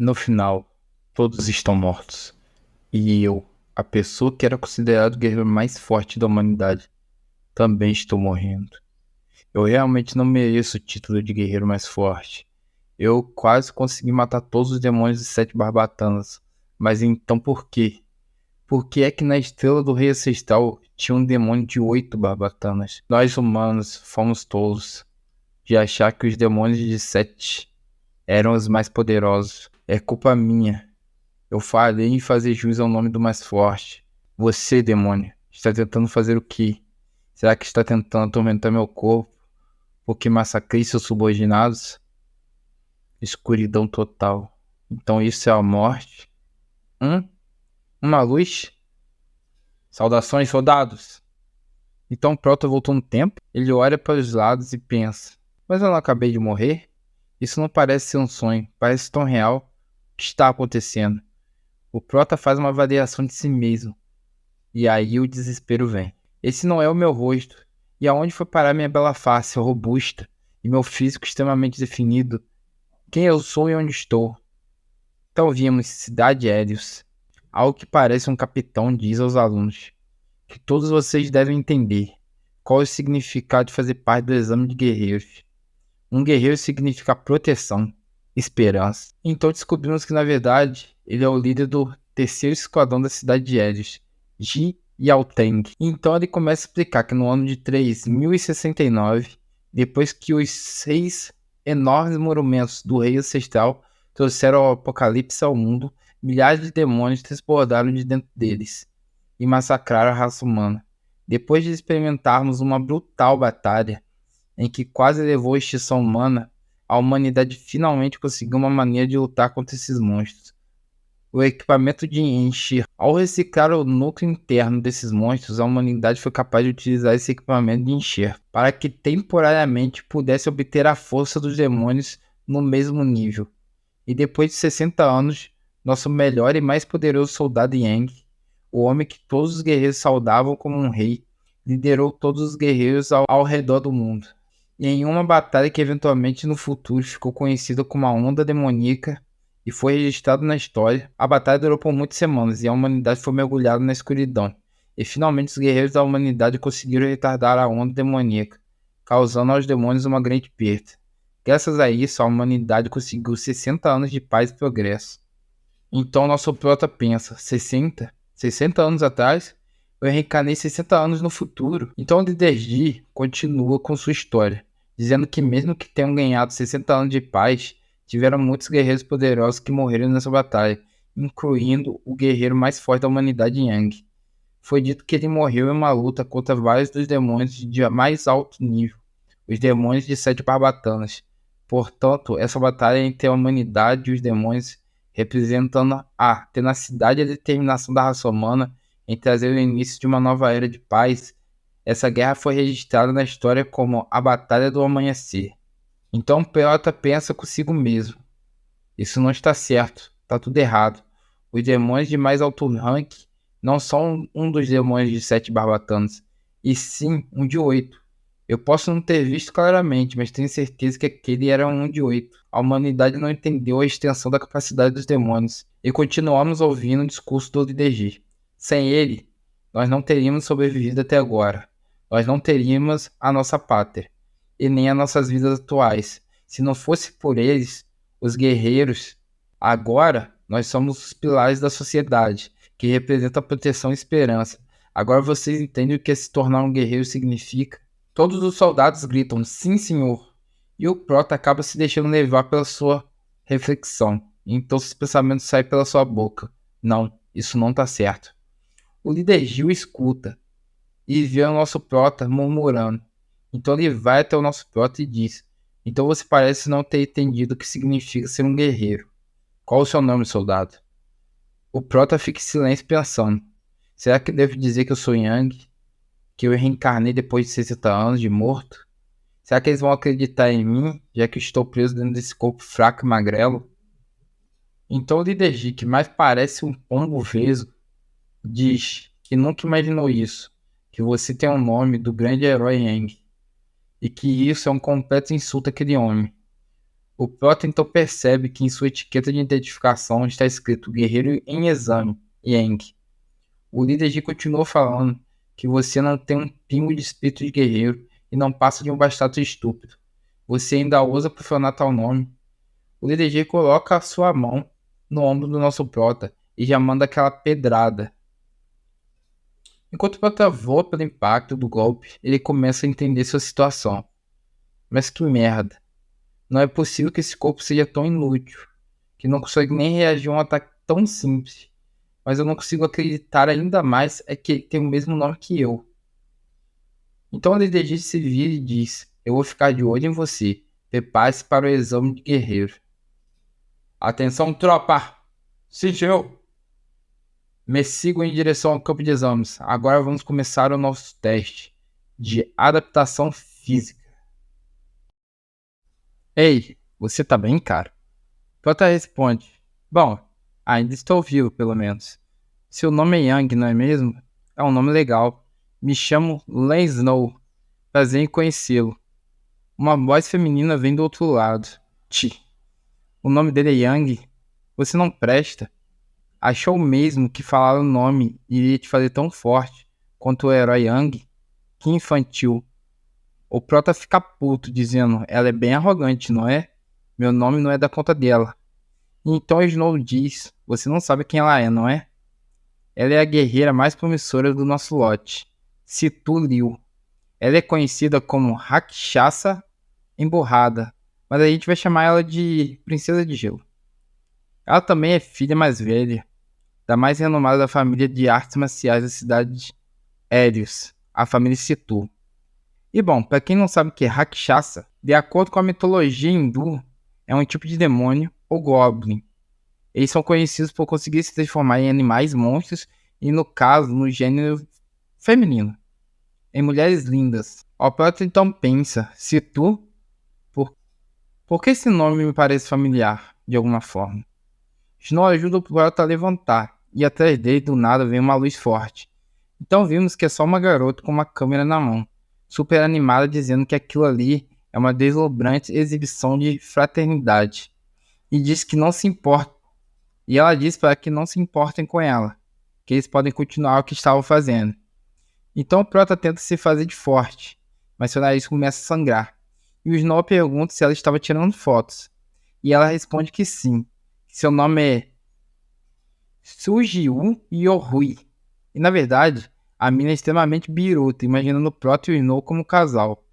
No final, todos estão mortos. E eu, a pessoa que era considerado o guerreiro mais forte da humanidade, também estou morrendo. Eu realmente não mereço o título de guerreiro mais forte. Eu quase consegui matar todos os demônios de 7 barbatanas. Mas então por quê? Por que é que na estrela do rei ancestral tinha um demônio de 8 barbatanas? Nós humanos fomos tolos de achar que os demônios de 7 eram os mais poderosos. É culpa minha. Eu falei em fazer jus ao nome do mais forte. Você, demônio, está tentando fazer o quê? Será que está tentando atormentar meu corpo porque massacrei seus subordinados? Escuridão total. Então isso é a morte? Uma luz? Saudações, soldados! Então Proto voltou no tempo. Ele olha para os lados e pensa: mas eu não acabei de morrer? Isso não parece ser um sonho, parece tão real. O que está acontecendo? O Prota faz uma avaliação de si mesmo. E aí o desespero vem. Esse não é o meu rosto. E aonde foi parar minha bela face robusta e meu físico extremamente definido? Quem eu sou e onde estou? Então vimos Cidade Hélios. Algo que parece um capitão diz aos alunos que todos vocês devem entender qual é o significado de fazer parte do exame de guerreiros. Um guerreiro significa proteção, esperança. Então descobrimos que na verdade ele é o líder do terceiro esquadrão da Cidade de Hélios, Ji Yaoteng. Então ele começa a explicar que no ano de 3069, depois que os 6 enormes monumentos do rei ancestral trouxeram o apocalipse ao mundo, milhares de demônios transbordaram de dentro deles e massacraram a raça humana. Depois de experimentarmos uma brutal batalha em que quase levou à extinção humana, a humanidade finalmente conseguiu uma maneira de lutar contra esses monstros. O equipamento de encher. Ao reciclar o núcleo interno desses monstros, a humanidade foi capaz de utilizar esse equipamento de encher para que temporariamente pudesse obter a força dos demônios no mesmo nível. E depois de 60 anos, nosso melhor e mais poderoso soldado Yang, o homem que todos os guerreiros saudavam como um rei, liderou todos os guerreiros ao redor do mundo. E em uma batalha que eventualmente no futuro ficou conhecida como a Onda Demoníaca e foi registrada na história, a batalha durou por muitas semanas e a humanidade foi mergulhada na escuridão. E finalmente os guerreiros da humanidade conseguiram retardar a Onda Demoníaca, causando aos demônios uma grande perda. Graças a isso, a humanidade conseguiu 60 anos de paz e progresso. Então nosso prota pensa, 60? 60 anos atrás? Eu reencarnei 60 anos no futuro. Então o líder Ji continua com sua história, dizendo que mesmo que tenham ganhado 60 anos de paz, tiveram muitos guerreiros poderosos que morreram nessa batalha, incluindo o guerreiro mais forte da humanidade, Yang. Foi dito que ele morreu em uma luta contra vários dos demônios de mais alto nível, os demônios de 7 barbatanas. Portanto, essa batalha entre a humanidade e os demônios, representando a tenacidade e a determinação da raça humana em trazer o início de uma nova era de paz, essa guerra foi registrada na história como a Batalha do Amanhecer. Então Pelota pensa consigo mesmo: isso não está certo, está tudo errado. Os demônios de mais alto rank não são um dos demônios de 7 barbatanas, e sim um de 8. Eu posso não ter visto claramente, mas tenho certeza que aquele era um de 8. A humanidade não entendeu a extensão da capacidade dos demônios, e continuamos ouvindo o discurso do líder G. Sem ele, nós não teríamos sobrevivido até agora. Nós não teríamos a nossa pátria, e nem as nossas vidas atuais. Se não fosse por eles, os guerreiros, agora nós somos os pilares da sociedade, que representa a proteção e esperança. Agora vocês entendem o que se tornar um guerreiro significa? Todos os soldados gritam, sim senhor, e o Prota acaba se deixando levar pela sua reflexão. Então seus pensamentos saem pela sua boca. Não, isso não tá certo. O líder Gil escuta e vê o nosso Prota murmurando. Então ele vai até o nosso Prota e diz: então você parece não ter entendido o que significa ser um guerreiro. Qual o seu nome, soldado? O Prota fica em silêncio pensando: será que devo dizer que eu sou Yang? Que eu reencarnei depois de 60 anos de morto? Será que eles vão acreditar em mim, já que eu estou preso dentro desse corpo fraco e magrelo? Então o líder G, que mais parece um pombo vesgo, diz que nunca imaginou isso, que você tem o nome do grande herói Yang, e que isso é um completo insulto àquele homem. O Prota então percebe que em sua etiqueta de identificação está escrito Guerreiro em Exame, Yang. O líder G continuou falando que você não tem um pingo de espírito de guerreiro e não passa de um bastardo estúpido. Você ainda ousa profanar tal nome. O líder G coloca a sua mão no ombro do nosso Prota e já manda aquela pedrada. Enquanto o Prota voa pelo impacto do golpe, ele começa a entender sua situação. Mas que merda. Não é possível que esse corpo seja tão inútil, que não consegue nem reagir a um ataque tão simples. Mas eu não consigo acreditar ainda mais é que ele tem o mesmo nome que eu. Então o líder G se vira e diz: eu vou ficar de olho em você. Prepare-se para o exame de guerreiro. Atenção, tropa! Sigil! Me sigam em direção ao campo de exames. Agora vamos começar o nosso teste de adaptação física. Ei, você tá bem, cara? Prota responde: bom, ainda estou vivo, pelo menos. Seu nome é Yang, não é mesmo? É um nome legal. Me chamo Len Snow. Prazer em conhecê-lo. Uma voz feminina vem do outro lado. O nome dele é Yang? Você não presta. Achou mesmo que falar o nome iria te fazer tão forte quanto o herói Yang? Que infantil. O Prota fica puto, dizendo: ela é bem arrogante, não é? Meu nome não é da conta dela. Então Snow diz: você não sabe quem ela é, não é? Ela é a guerreira mais promissora do nosso lote, Situ Liu. Ela é conhecida como Rakshasa Emburrada, mas a gente vai chamar ela de Princesa de Gelo. Ela também é filha mais velha da mais renomada da família de artes marciais da cidade de Helios, a família Situ. E bom, para quem não sabe o que é Rakshasa, de acordo com a mitologia hindu, é um tipo de demônio ou goblin. Eles são conhecidos por conseguir se transformar em animais monstros e, no caso, no gênero feminino, em mulheres lindas. O Prota então pensa: Situ? Por que esse nome me parece familiar, de alguma forma? Snow ajuda o Prota a levantar, e atrás dele do nada vem uma luz forte. Então vimos que é só uma garota com uma câmera na mão, super animada, dizendo que aquilo ali é uma deslumbrante exibição de fraternidade. E diz que não se importa. E ela diz para que não se importem com ela, que eles podem continuar o que estavam fazendo. Então o Prota tenta se fazer de forte, mas seu nariz começa a sangrar. E o Snow pergunta se ela estava tirando fotos. E ela responde que sim, que seu nome é Sujiu Yohui. E na verdade, a mina é extremamente biruta, imaginando o Prota e o Snow como casal.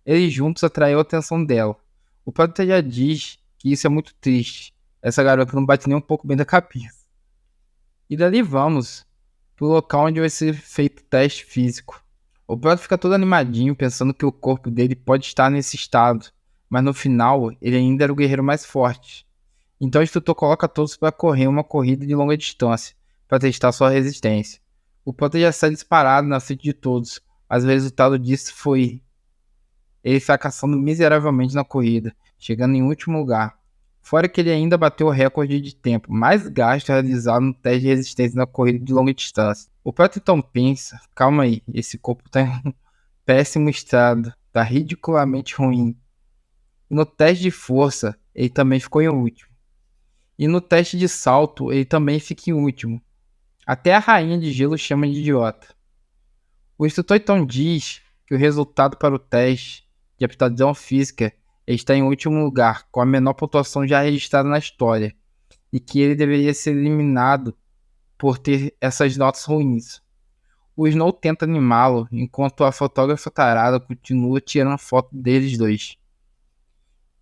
Eles juntos atraiu a atenção dela. O Prota já diz que isso é muito triste. Essa garota não bate nem um pouco bem da cabeça. E dali vamos pro local onde vai ser feito o teste físico. O Prota fica todo animadinho, pensando que o corpo dele pode estar nesse estado, mas no final ele ainda era o guerreiro mais forte. Então o instrutor coloca todos para correr uma corrida de longa distância, para testar sua resistência. O Prota já sai disparado na frente de todos, mas o resultado disso foi ele fracassando miseravelmente na corrida, chegando em último lugar. Fora que ele ainda bateu o recorde de tempo mais gasto realizado no teste de resistência na corrida de longa distância. O Prota então pensa: calma aí, esse corpo tá em um péssimo estado, tá ridiculamente ruim. E no teste de força, ele também ficou em último. E no teste de salto, ele também fica em último. Até a rainha de gelo chama de idiota. O instrutor então diz que o resultado para o teste de aptidão física está em último lugar, com a menor pontuação já registrada na história, e que ele deveria ser eliminado por ter essas notas ruins. O Snow tenta animá-lo, enquanto a fotógrafa tarada continua tirando foto deles dois.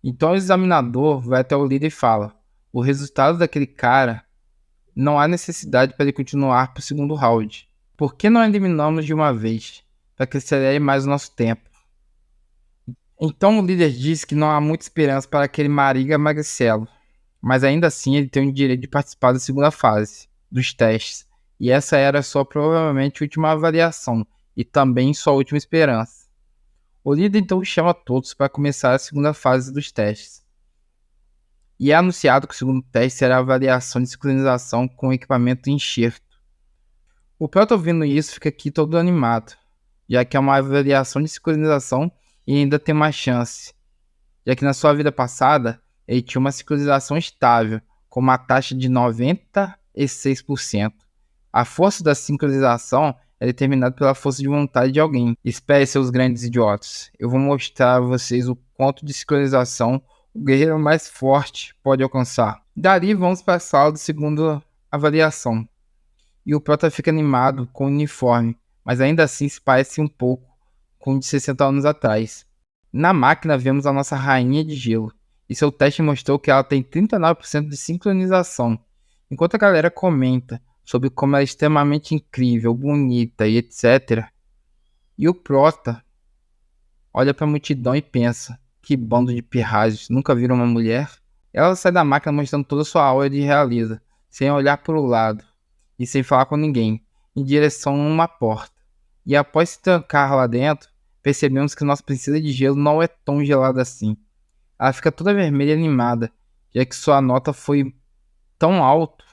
Então o examinador vai até o líder e fala: o resultado daquele cara, não há necessidade para ele continuar para o segundo round. Por que não eliminamos de uma vez, para que acelere mais o nosso tempo? Então o líder diz que não há muita esperança para aquele Mariga Magricelo, mas ainda assim ele tem o direito de participar da segunda fase, dos testes, e essa era sua provavelmente última avaliação, e também sua última esperança. O líder então chama todos para começar a segunda fase dos testes. E é anunciado que o segundo teste será a avaliação de sincronização com o equipamento enxerto. O Prota, ouvindo isso, fica aqui todo animado, já que é uma avaliação de sincronização e ainda tem uma chance, já que na sua vida passada ele tinha uma sincronização estável, com uma taxa de 96%. A força da sincronização é determinada pela força de vontade de alguém. Espere, seus grandes idiotas. Eu vou mostrar a vocês o quanto de sincronização o guerreiro mais forte pode alcançar. Dali vamos para a sala de segunda avaliação. E o Prota fica animado com o uniforme, mas ainda assim se parece um pouco com o de 60 anos atrás. Na máquina vemos a nossa rainha de gelo, e seu teste mostrou que ela tem 39% de sincronização. Enquanto a galera comenta sobre como ela é extremamente incrível, bonita e etc. E o Prota olha para a multidão e pensa: que bando de pirralhos, nunca viram uma mulher? Ela sai da máquina mostrando toda a sua aura de realeza, sem olhar para o lado e sem falar com ninguém, em direção a uma porta. E após se trancar lá dentro, percebemos que nossa princesa de gelo não é tão gelada assim. Ela fica toda vermelha e animada, já que sua nota foi tão alta,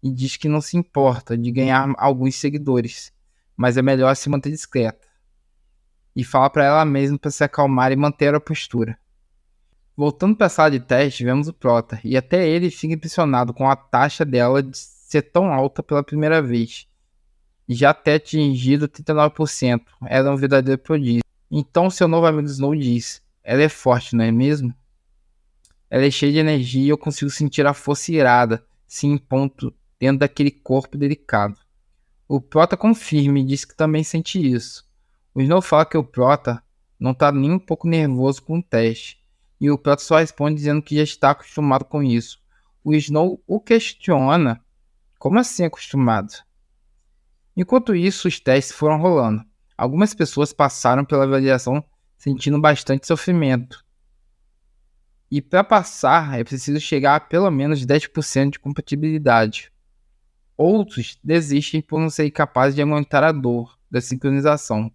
e diz que não se importa de ganhar alguns seguidores, mas é melhor se manter discreta. E fala para ela mesma para se acalmar e manter a postura. Voltando para a sala de teste, vemos o Prota, e até ele fica impressionado com a taxa dela de ser tão alta pela primeira vez, e já ter atingido 39%. Ela é um verdadeiro prodígio. Então seu novo amigo Snow diz: ela é forte, não é mesmo? Ela é cheia de energia e eu consigo sentir a força irada se impondo dentro daquele corpo delicado. O Prota confirma e diz que também sente isso. O Snow fala que o Prota não está nem um pouco nervoso com o teste, e o Prota só responde dizendo que já está acostumado com isso. O Snow o questiona: como assim acostumado? Enquanto isso, os testes foram rolando. Algumas pessoas passaram pela avaliação sentindo bastante sofrimento. E para passar, é preciso chegar a pelo menos 10% de compatibilidade. Outros desistem por não serem capazes de aguentar a dor da sincronização,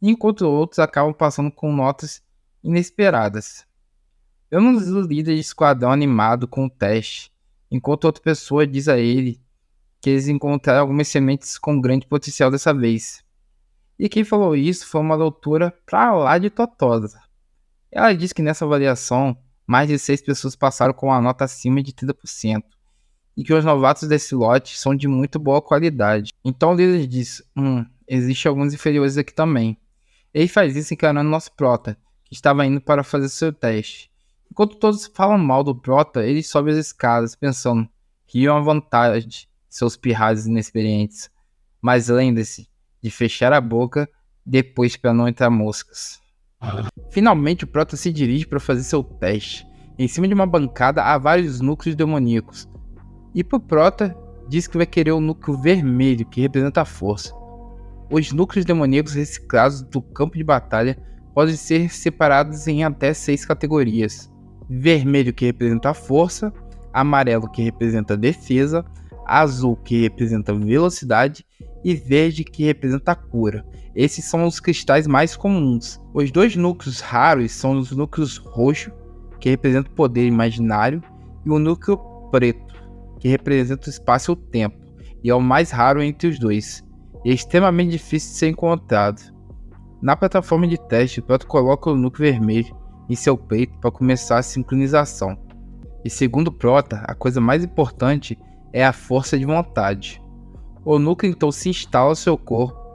enquanto outros acabam passando com notas inesperadas. Eu não vi o líder de esquadrão animado com o teste, enquanto outra pessoa diz a ele que eles encontraram algumas sementes com grande potencial dessa vez. E quem falou isso foi uma doutora pra lá de totosa. Ela disse que nessa avaliação, mais de 6 pessoas passaram com uma nota acima de 30%, e que os novatos desse lote são de muito boa qualidade. Então o líder diz: existem alguns inferiores aqui também. Ele faz isso encarando nosso Prota, que estava indo para fazer seu teste. Enquanto todos falam mal do Prota, ele sobe as escadas, pensando: riam à vontade, seus pirralhos inexperientes. Mas lembre-se de fechar a boca depois para não entrar moscas. Finalmente o Prota se dirige para fazer seu teste. Em cima de uma bancada há vários núcleos demoníacos. E pro Prota diz que vai querer o núcleo vermelho, que representa a força. Os núcleos demoníacos reciclados do campo de batalha podem ser separados em até 6 categorias: vermelho, que representa a força; amarelo, que representa a defesa; azul, que representa a velocidade; e verde, que representa a cura. Esses são os cristais mais comuns. Os 2 núcleos raros são os núcleos roxo, que representa o poder imaginário, e o núcleo preto, que representa o espaço e o tempo, e é o mais raro entre os dois, e é extremamente difícil de ser encontrado. Na plataforma de teste, o Prota coloca o núcleo vermelho em seu peito para começar a sincronização. E segundo o Prota, a coisa mais importante é a força de vontade. O núcleo então se instala no seu corpo,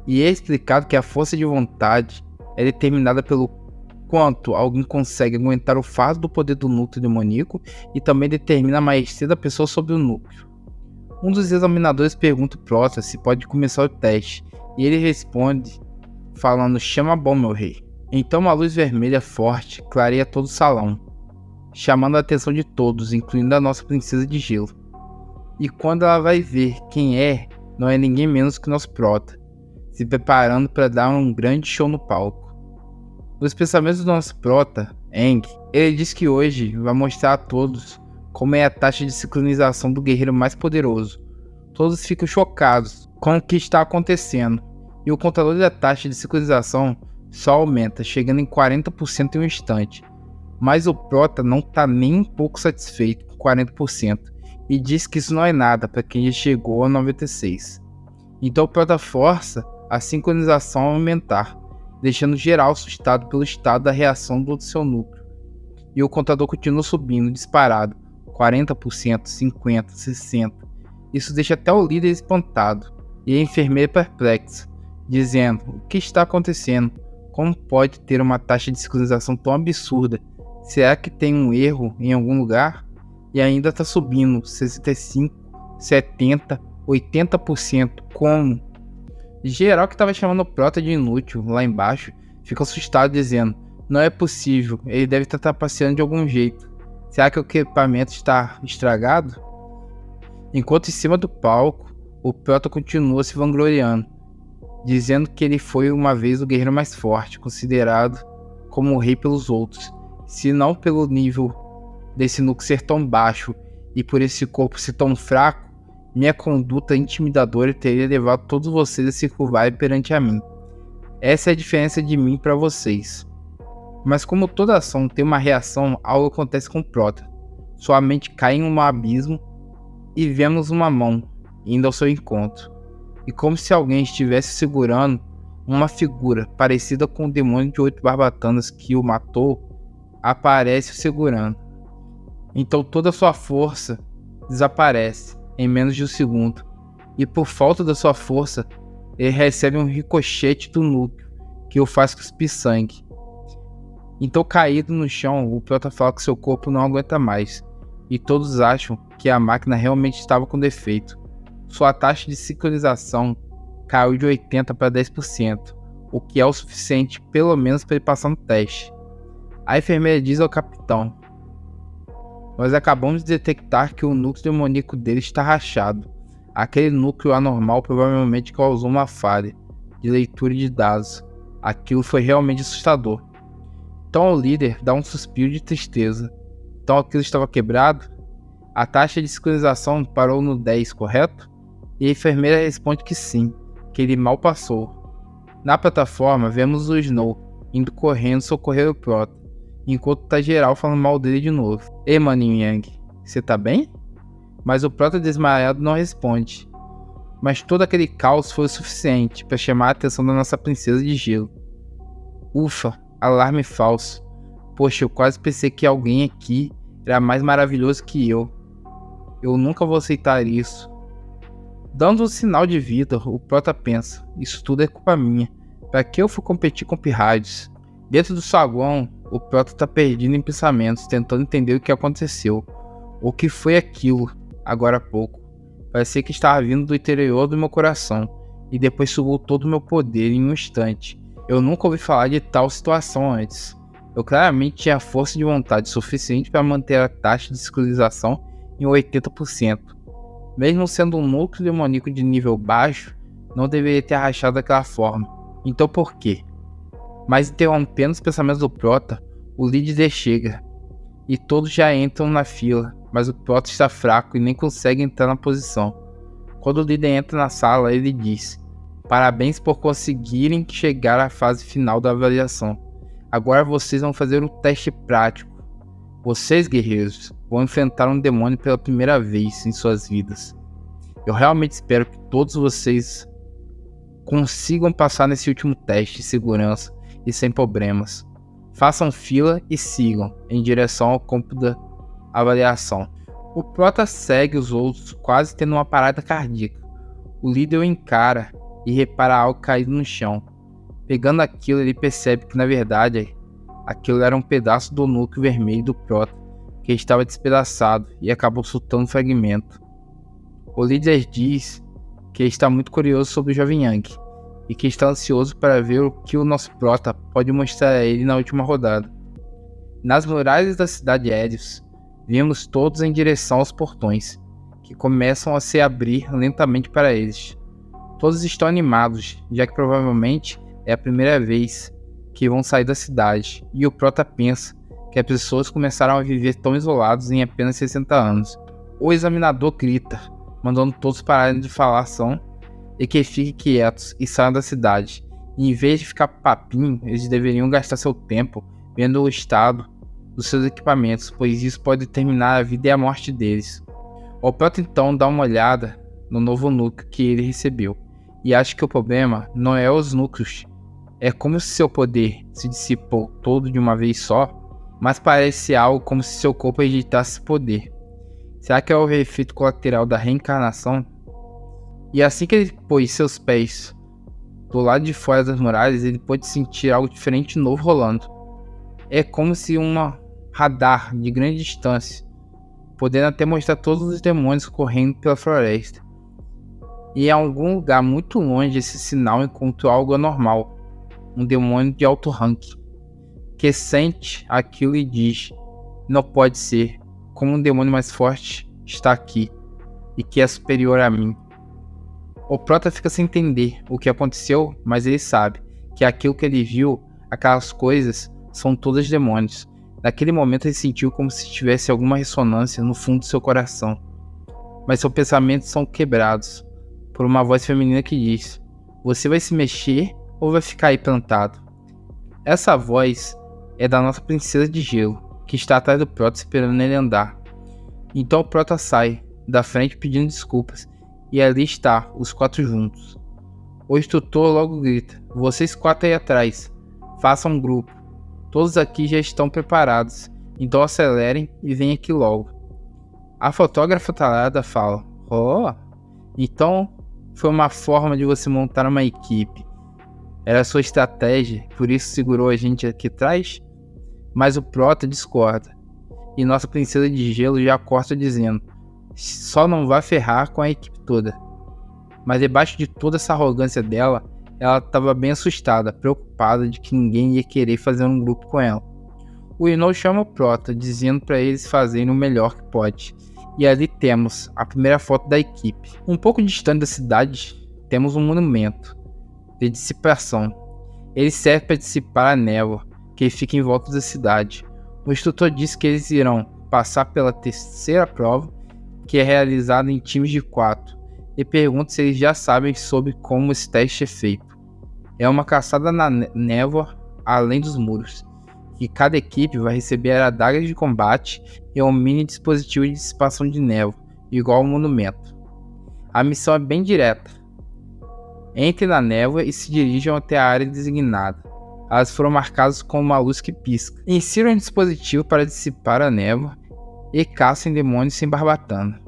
e é explicado que a força de vontade é determinada pelo quanto alguém consegue aguentar o fardo do poder do núcleo demoníaco, e também determina a maestria da pessoa sobre o núcleo. Um dos examinadores pergunta ao Prota se pode começar o teste, e ele responde falando: chama bom, meu rei. Então uma luz vermelha forte clareia todo o salão, chamando a atenção de todos, incluindo a nossa princesa de gelo. E quando ela vai ver quem é, não é ninguém menos que nosso Prota, se preparando para dar um grande show no palco. Nos pensamentos do nosso Prota, Aang, ele diz que hoje vai mostrar a todos como é a taxa de sincronização do guerreiro mais poderoso. Todos ficam chocados com o que está acontecendo, e o contador da taxa de sincronização só aumenta, chegando em 40% em um instante. Mas o Prota não está nem um pouco satisfeito com 40%, e diz que isso não é nada para quem já chegou a 96%. Então o Prota força a sincronização a aumentar, deixando geral assustado pelo estado da reação do seu núcleo. e o contador continua subindo, disparado, 40%, 50%, 60%. Isso deixa até o líder espantado, e a enfermeira perplexa, dizendo: o que está acontecendo? Como pode ter uma taxa de sincronização tão absurda? Será que tem um erro em algum lugar? E ainda está subindo 65%, 70%, 80%. Como? Geral que estava chamando o Prota de inútil lá embaixo fica assustado, dizendo: não é possível, ele deve estar trapaceando de algum jeito. Será que o equipamento está estragado? Enquanto em cima do palco, o Prota continua se vangloriando, dizendo que ele foi uma vez o guerreiro mais forte, considerado como o rei pelos outros, se não pelo nível desse núcleo ser tão baixo e por esse corpo ser tão fraco. Minha conduta intimidadora teria levado todos vocês a se curvarem perante a mim. Essa é a diferença de mim para vocês. Mas como toda ação tem uma reação, algo acontece com o Prota. Sua mente cai em um abismo e vemos uma mão indo ao seu encontro. E como se alguém estivesse segurando uma figura parecida com o demônio de 8 barbatanas que o matou, aparece o segurando. Então toda a sua força desaparece em menos de um segundo, e por falta da sua força, ele recebe um ricochete do núcleo, que o faz cuspir sangue. Então, caído no chão, o Prota fala que seu corpo não aguenta mais, e todos acham que a máquina realmente estava com defeito. Sua taxa de sincronização caiu de 80% para 10%, o que é o suficiente pelo menos para ele passar no teste. A enfermeira diz ao capitão: nós acabamos de detectar que o núcleo demoníaco dele está rachado. Aquele núcleo anormal provavelmente causou uma falha de leitura de dados. Aquilo foi realmente assustador. Então o líder dá um suspiro de tristeza. Então aquilo estava quebrado? A taxa de sincronização parou no 10, correto? E a enfermeira responde que sim, que ele mal passou. Na plataforma vemos o Snow indo correndo socorrer o Prota, enquanto tá geral falando mal dele de novo. Ei, maninho Yang, você tá bem? Mas o Prota desmaiado não responde. Mas todo aquele caos foi o suficiente para chamar a atenção da nossa princesa de gelo. Ufa, alarme falso. Poxa, eu quase pensei que alguém aqui era mais maravilhoso que eu. Eu nunca vou aceitar isso. Dando um sinal de vida, o Prota pensa: isso tudo é culpa minha. Pra que eu fui competir com Pyrrhades? Dentro do saguão, o Prota está perdido em pensamentos, tentando entender o que aconteceu. O que foi aquilo, agora há pouco? Parecia que estava vindo do interior do meu coração, e depois sugou todo o meu poder em um instante. Eu nunca ouvi falar de tal situação antes. Eu claramente tinha força de vontade suficiente para manter a taxa de sincronização em 80%. Mesmo sendo um núcleo demoníaco de nível baixo, não deveria ter rachado daquela forma. Então por quê? Mas interrompendo os pensamentos do Prota, o líder chega, e todos já entram na fila, mas o Prota está fraco e nem consegue entrar na posição. Quando o líder entra na sala, ele diz: parabéns por conseguirem chegar à fase final da avaliação. Agora vocês vão fazer um teste prático. Vocês, guerreiros, vão enfrentar um demônio pela primeira vez em suas vidas. Eu realmente espero que todos vocês consigam passar nesse último teste de segurança e sem problemas. Façam fila e sigam em direção ao campo da avaliação. O Prota segue os outros, quase tendo uma parada cardíaca. O líder o encara e repara algo caído no chão. Pegando aquilo, ele percebe que na verdade aquilo era um pedaço do núcleo vermelho do Prota, que estava despedaçado e acabou soltando um fragmento. O líder diz que está muito curioso sobre o jovem Yang e que está ansioso para ver o que o nosso Prota pode mostrar a ele na última rodada. Nas muralhas da cidade de Helios, vimos todos em direção aos portões, que começam a se abrir lentamente para eles. Todos estão animados, já que provavelmente é a primeira vez que vão sair da cidade, e o Prota pensa que as pessoas começaram a viver tão isolados em apenas 60 anos. O examinador grita, mandando todos pararem de falação e que fiquem quietos e saiam da cidade. E em vez de ficar papinho, eles deveriam gastar seu tempo vendo o estado dos seus equipamentos, pois isso pode determinar a vida e a morte deles. O Prota então dá uma olhada no novo núcleo que ele recebeu, e acha que o problema não é os núcleos, é como se seu poder se dissipou todo de uma vez só. mas parece algo como se seu corpo rejeitasse poder. Será que é o efeito colateral da reencarnação? E assim que ele pôs seus pés do lado de fora das muralhas, ele pôde sentir algo diferente novo rolando. É como se uma radar de grande distância, podendo até mostrar todos os demônios correndo pela floresta. E em algum lugar muito longe esse sinal encontrou algo anormal, um demônio de alto ranking, que sente aquilo e diz: não pode ser, como um demônio mais forte está aqui, e que é superior a mim. O Prota fica sem entender o que aconteceu, mas ele sabe que aquilo que ele viu, aquelas coisas, são todas demônios. Naquele momento ele sentiu como se tivesse alguma ressonância no fundo do seu coração, mas seus pensamentos são quebrados por uma voz feminina que diz: você vai se mexer ou vai ficar aí plantado? Essa voz é da nossa princesa de gelo, que está atrás do Prota esperando ele andar. Então o Prota sai da frente pedindo desculpas, e ali está, os 4 juntos. O instrutor logo grita: vocês 4 aí atrás, façam um grupo. Todos aqui já estão preparados, então acelerem e venham aqui logo. A fotógrafa talhada fala: oh, então foi uma forma de você montar uma equipe. Era a sua estratégia, por isso segurou a gente aqui atrás? Mas o Prota discorda, e nossa princesa de gelo já corta dizendo: só não vai ferrar com a equipe toda. Mas debaixo de toda essa arrogância dela, ela estava bem assustada, preocupada de que ninguém ia querer fazer um grupo com ela. O Inou chama o Prota, dizendo para eles fazerem o melhor que pode. E ali temos a primeira foto da equipe. Um pouco distante da cidade, temos um monumento de dissipação. Ele serve para dissipar a névoa que fica em volta da cidade. O instrutor disse que eles irão passar pela terceira prova, que é realizada em times de 4, e pergunta se eles já sabem sobre como esse teste é feito. É uma caçada na névoa além dos muros, que cada equipe vai receber adagas de combate e um mini dispositivo de dissipação de névoa, igual ao monumento. A missão é bem direta. Entrem na névoa e se dirijam até a área designada. Elas foram marcadas com uma luz que pisca. Insiram um dispositivo para dissipar a névoa e caçem demônios sem barbatana.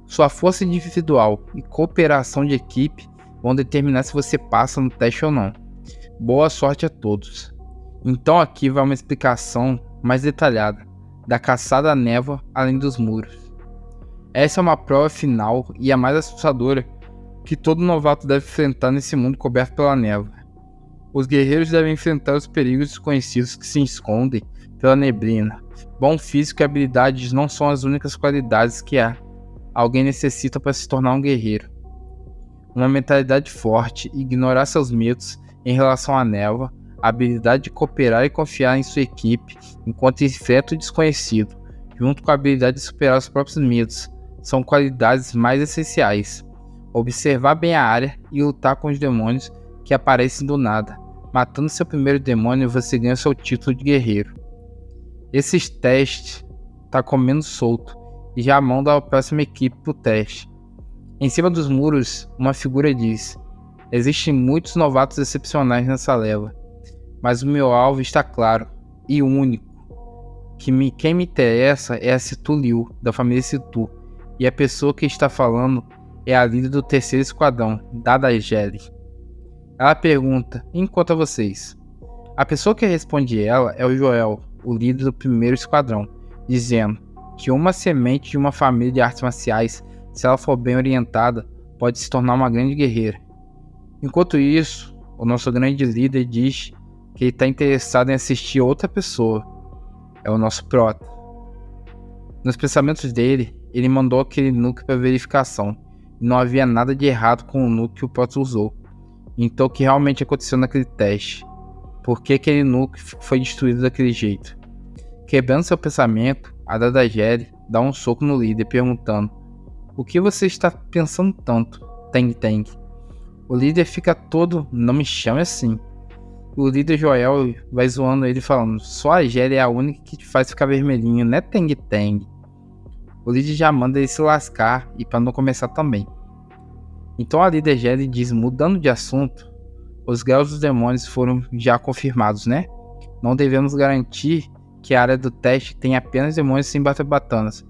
Sua força individual e cooperação de equipe vão determinar se você passa no teste ou não. Boa sorte a todos. Então aqui vai uma explicação mais detalhada da caçada à névoa além dos muros. Essa é uma prova final e a mais assustadora que todo novato deve enfrentar nesse mundo coberto pela névoa. Os guerreiros devem enfrentar os perigos desconhecidos que se escondem pela neblina. Bom físico e habilidades não são as únicas qualidades que alguém necessita para se tornar um guerreiro. Uma mentalidade forte, ignorar seus medos em relação à névoa, a habilidade de cooperar e confiar em sua equipe enquanto enfrenta o desconhecido, junto com a habilidade de superar os próprios medos, são qualidades mais essenciais. Observar bem a área e lutar com os demônios que aparecem do nada. Matando seu primeiro demônio, você ganha seu título de guerreiro. Esses testes tá comendo solto e já manda a próxima equipe pro teste. Em cima dos muros, uma figura diz: existem muitos novatos excepcionais nessa leva, mas o meu alvo está claro e único. Quem me interessa é a Situ Liu, da família Situ, e a pessoa que está falando é a líder do terceiro esquadrão, Dada Geli. Ela pergunta: enquanto a vocês? A pessoa que responde ela é o Joel, o líder do primeiro esquadrão, dizendo que uma semente de uma família de artes marciais, se ela for bem orientada, pode se tornar uma grande guerreira. Enquanto isso, o nosso grande líder diz que ele está interessado em assistir outra pessoa. É o nosso Prota. Nos pensamentos dele, ele mandou aquele nuke para verificação, e não havia nada de errado com o nuke que o Prota usou. Então o que realmente aconteceu naquele teste? Por que aquele nuke foi destruído daquele jeito? Quebrando seu pensamento, a Dada Geli dá um soco no líder perguntando: o que você está pensando tanto, Teng Teng? O líder fica todo: não me chame assim. O líder Joel vai zoando ele falando: só a Geli é a única que te faz ficar vermelhinho, né, Teng Teng? O líder já manda ele se lascar e para não começar também. Então a líder Geli diz, mudando de assunto: os graus dos demônios foram já confirmados, né? Não devemos garantir que a área do teste tem apenas demônios sem barbatanas,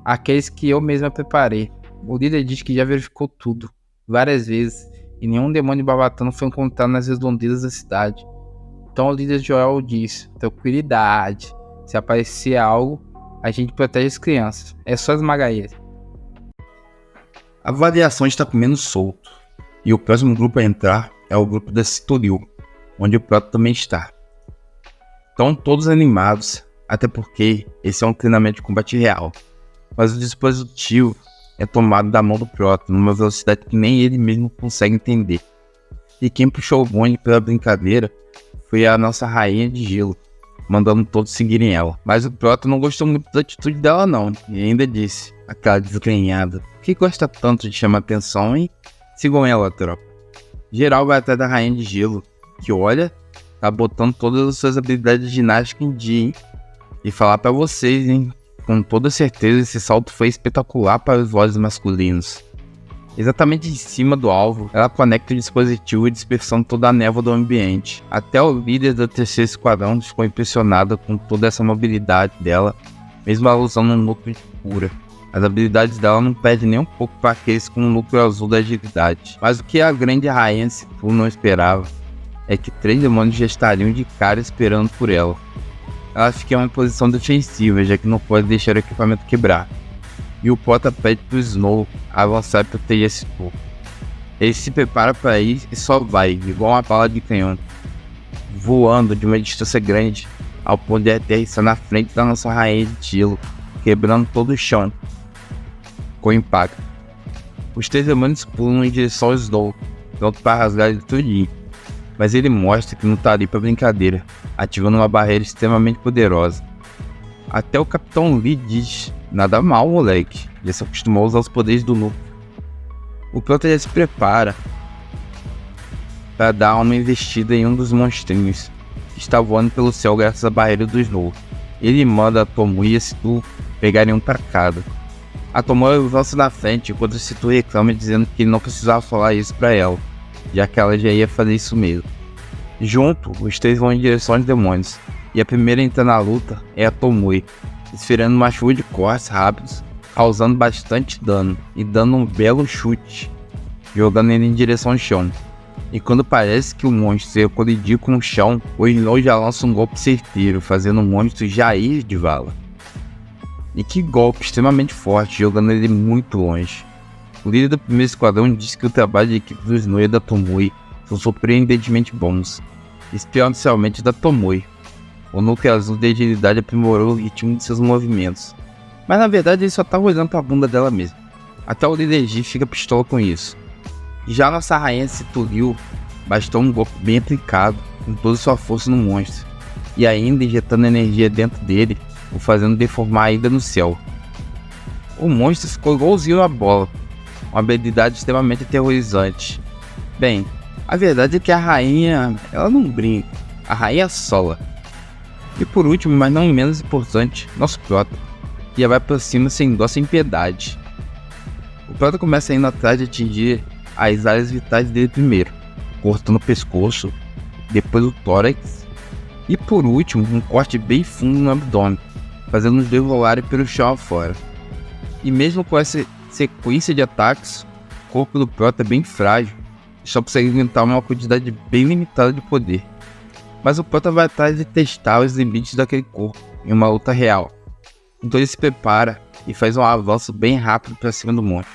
aqueles que eu mesma preparei. O líder diz que já verificou tudo, várias vezes, e nenhum demônio barbatano foi encontrado nas redondezas da cidade. Então o líder Joel diz: tranquilidade, se aparecer algo, a gente protege as crianças, é só esmagar ele. A variação está comendo solto, e o próximo grupo a entrar é o grupo da Citoril, onde o Proto também está. Estão todos animados, até porque esse é um treinamento de combate real, mas o dispositivo é tomado da mão do Proto numa velocidade que nem ele mesmo consegue entender. E quem puxou o bonde pela brincadeira foi a nossa rainha de gelo, mandando todos seguirem ela. Mas o Proto não gostou muito da atitude dela não, e ainda disse, aquela desgrenhada: que gosta tanto de chamar atenção, hein? Sigam ela, tropa. Geral vai atrás da rainha de gelo, que olha, tá botando todas as suas habilidades de ginástica em dia, hein? E falar pra vocês, hein? Com toda certeza esse salto foi espetacular para os olhos masculinos. Exatamente em cima do alvo, ela conecta o dispositivo dispersando toda a névoa do ambiente. Até o líder do terceiro esquadrão ficou impressionado com toda essa mobilidade dela, mesmo ela usando um núcleo de cura. As habilidades dela não perdem nem um pouco para aqueles com o núcleo azul da agilidade. Mas o que a grande rainha Citu não esperava é que 3 demônios já estariam de cara esperando por ela. Ela fica em uma posição defensiva, já que não pode deixar o equipamento quebrar. E o Prota pede pro Snow avançar e proteger esse corpo. Ele se prepara para ir e só vai, igual uma bala de canhão, voando de uma distância grande, ao ponto de aterrissar na frente da nossa rainha de gelo, quebrando todo o chão com impacto. Os 3 demônios pulam em direção ao Snow, pronto para rasgar ele tudinho. Mas ele mostra que não tá ali pra brincadeira, ativando uma barreira extremamente poderosa. Até o Capitão Lee diz: nada mal, moleque, já se acostumou a usar os poderes do núcleo. O Prota já se prepara para dar uma investida em um dos monstrinhos que está voando pelo céu graças à barreira do Snow. Ele manda a Tomoe e a Citu pegarem um para cada. A Tomoe avança na frente enquanto a Citu reclama dizendo que não precisava falar isso para ela, já que ela já ia fazer isso mesmo. Junto, os 3 vão em direção aos demônios, e a primeira a entrar na luta é a Tomoe, desferindo uma chuva de cortes rápidos, causando bastante dano e dando um belo chute, jogando ele em direção ao chão. E quando parece que o monstro ia colidir com o chão, o Snow já lança um golpe certeiro, fazendo o monstro já ir de vala. E que golpe extremamente forte, jogando ele muito longe. O líder do primeiro esquadrão disse que o trabalho de equipe do Snow e da Tomoe são surpreendentemente bons, especialmente da Tomoe. O núcleo azul de agilidade aprimorou o ritmo de seus movimentos, mas na verdade ele só estava olhando para a bunda dela mesmo. Até o líder G fica pistola com isso. Já nossa rainha Citoril bastou um golpe bem aplicado, com toda sua força no monstro, e ainda injetando energia dentro dele, o fazendo deformar ainda no céu. O monstro ficou igualzinho a bola, uma habilidade extremamente aterrorizante. Bem, a verdade é que a rainha, ela não brinca, a rainha sola. E por último, mas não menos importante, nosso Prota, que já vai pra cima sem dó, sem piedade. O Prota começa indo atrás de atingir as áreas vitais dele primeiro, cortando o pescoço, depois o tórax, e por último, um corte bem fundo no abdômen, fazendo os dois rolarem pelo chão afora. E mesmo com essa sequência de ataques, o corpo do Prota é bem frágil e só consegue aguentar uma quantidade bem limitada de poder. Mas o Prota vai atrás de testar os limites daquele corpo em uma luta real. Então ele se prepara e faz um avanço bem rápido para cima do monstro.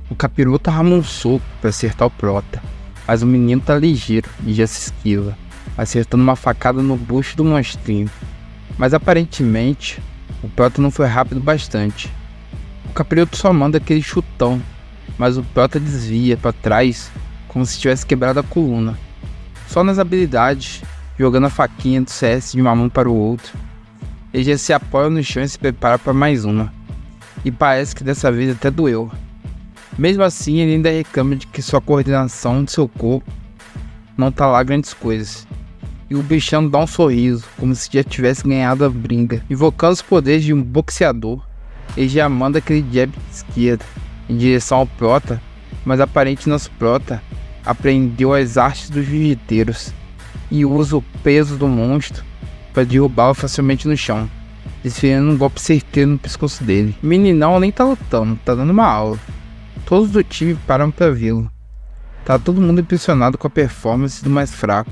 O capiroto arma um soco para acertar o Prota, mas o menino tá ligeiro e já se esquiva, acertando uma facada no bucho do monstrinho. Mas aparentemente, o Prota não foi rápido bastante. O capiroto só manda aquele chutão, mas o Prota desvia para trás como se tivesse quebrado a coluna. Só nas habilidades, jogando a faquinha do CS de uma mão para o outro, ele já se apoia no chão e se prepara para mais uma. E parece que dessa vez até doeu. Mesmo assim, ele ainda reclama de que sua coordenação de seu corpo não tá lá grandes coisas. E o bichão dá um sorriso, como se já tivesse ganhado a briga. Invocando os poderes de um boxeador, ele já manda aquele jab de esquerda em direção ao Prota, mas aparentemente nosso Prota aprendeu as artes dos jiu-jiteiros e usa o peso do monstro para derrubá-lo facilmente no chão, desferindo um golpe certeiro no pescoço dele. O meninão nem tá lutando, tá dando uma aula. Todos do time param para vê-lo. Tá todo mundo impressionado com a performance do mais fraco.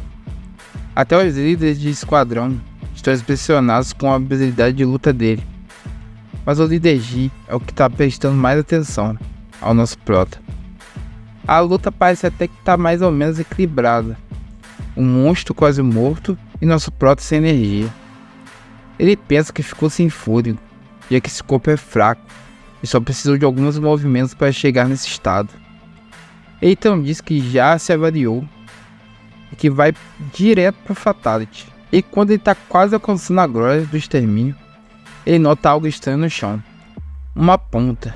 Até os líderes de esquadrão estão impressionados com a habilidade de luta dele. Mas o líder G é o que tá prestando mais atenção ao nosso prota. A luta parece até que tá mais ou menos equilibrada. O monstro quase morto e nosso prota sem energia. Ele pensa que ficou sem fôlego, já que esse corpo é fraco e só precisou de alguns movimentos para chegar nesse estado. Ele então diz que já se avaliou e que vai direto para Fatality. E quando ele tá quase alcançando a glória do extermínio, ele nota algo estranho no chão. Uma ponta